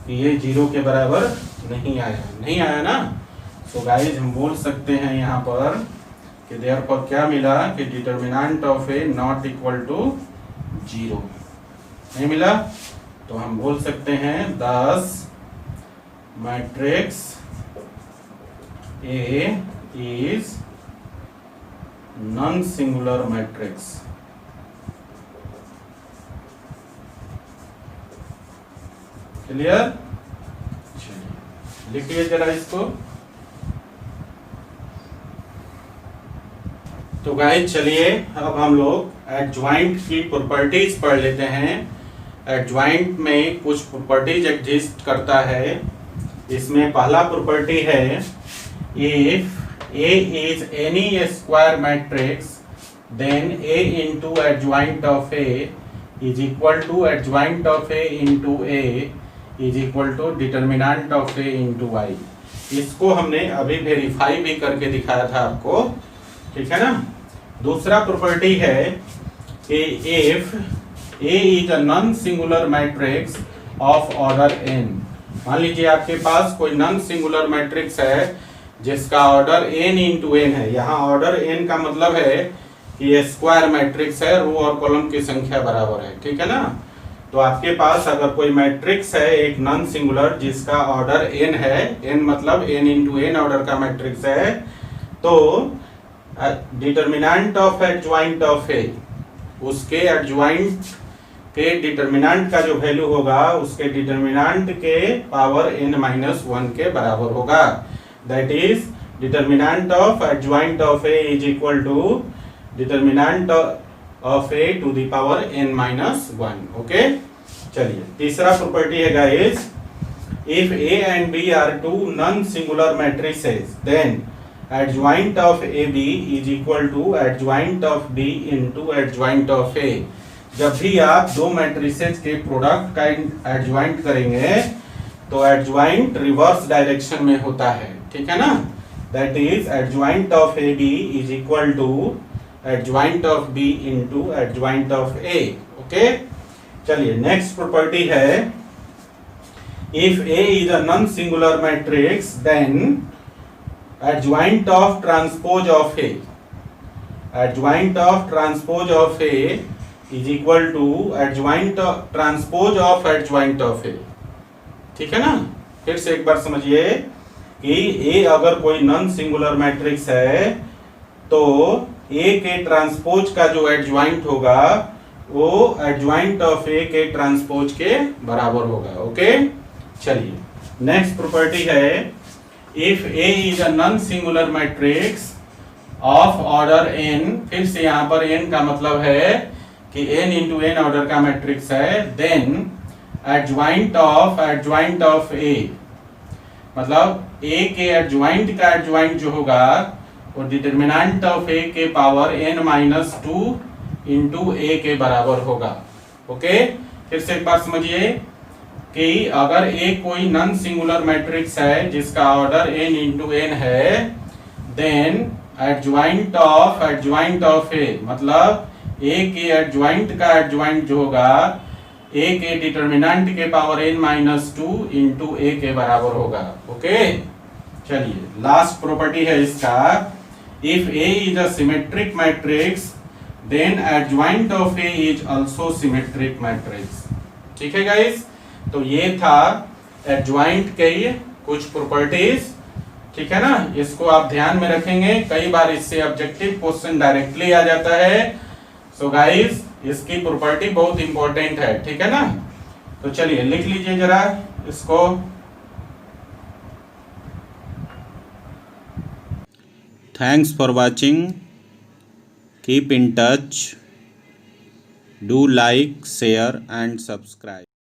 कि ये 0 के बराबर नहीं आया ना। सो गाइज हम बोल सकते हैं यहाँ पर कि देयरफॉर क्या मिला कि determinant of A not equal to 0 नहीं मिला। तो हम बोल सकते हैं 10 matrix A is non singular matrix. Clear? लिखिए जरा इसको। तो गाइस चलिए अब हम लोग एडज्वाइंट की प्रॉपर्टीज पढ़ लेते हैं। एडज्वाइंट में कुछ प्रॉपर्टीज एग्जिस्ट करता है। इसमें पहला प्रॉपर्टी है if A is any square matrix then A into adjoint of A is equal to adjoint of A into A is equal to determinant of A into y. इसको हमने अभी verify भी करके दिखाया था आपको, ठीक है ना। दूसरा प्रॉपर्टी है कि if A is a non singular matrix of order n। मान लीजिए आपके पास कोई नॉन सिंगुलर मैट्रिक्स है जिसका ऑर्डर n इंटू n है। यहाँ ऑर्डर n का मतलब है कि ये स्क्वायर मैट्रिक्स है, रो और कॉलम की संख्या बराबर है, ठीक है ना। तो आपके पास अगर कोई मैट्रिक्स है एक नॉन सिंगुलर जिसका ऑर्डर n है, n मतलब n इंटू n ऑर्डर का मैट्रिक्स है, तो डिटर्मिनेंट ऑफ एडज्वाइंट ऑफ ए उसके एडज्वाइंट के डिटर्मिनेंट का जो वैल्यू होगा उसके डिटर्मिनेंट के पावर n-1 के बराबर होगा। That is determinant of adjoint of A is equal to determinant of A to the power n-1। Okay, चलिए तीसरा प्रॉपर्टी है guys, if A and B are two non singular matrices then adjoint of A B is equal to adjoint of B into adjoint of A. जब भी आप दो matrices के product का adjoint करेंगे तो एडज्वाइंट रिवर्स डायरेक्शन में होता है, ठीक है ना। That is adjoint of A B is equal to adjoint of B into adjoint of A. Okay, चलिए नेक्स्ट प्रॉपर्टी है if A is a non singular matrix then adjoint of transpose of A, adjoint of transpose of A is equal to adjoint of transpose of adjoint of A। ठीक है ना। फिर से एक बार समझिए कि A अगर कोई नॉन सिंगुलर मैट्रिक्स है तो A के ट्रांसपोज का जो एडज्वाइंट होगा वो एडज्वाइंट ऑफ A के ट्रांसपोज के बराबर होगा। ओके, चलिए नेक्स्ट प्रॉपर्टी है if A is a non-singular matrix of order n, फिर से यहाँ पर n का मतलब है कि n into n ऑर्डर का मैट्रिक्स है, then adjoint of A मतलब A के एडज्वाइंट का एडज्वाइंट जो होगा वो डिटर्मिनेंट ऑफ A के पावर n-2 इंटू A के बराबर होगा। ओके, फिर से एक बार समझिए कि अगर A कोई नॉन सिंगुलर मैट्रिक्स है जिसका ऑर्डर n इंटू n है देन एडज्वाइंट ऑफ A मतलब A के एडज्वाइंट का एडज्वाइंट जो होगा A के डिटर्मिनेंट के पावर n-2 इंटू A के बराबर होगा। ओके, चलिए लास्ट प्रॉपर्टी है इसका if A is a symmetric matrix then adjoint of A is also symmetric matrix. ठीक है गाइस, तो ये था एडज्वाइंट के कुछ प्रॉपर्टीज, ठीक है ना। इसको आप ध्यान में रखेंगे, कई बार इससे ऑब्जेक्टिव क्वेश्चन डायरेक्टली आ जाता है। सो गाइस इसकी प्रॉपर्टी बहुत इंपॉर्टेंट है, ठीक है ना। तो चलिए लिख लीजिए जरा इसको। Thanks for watching, keep in touch, do like share and subscribe.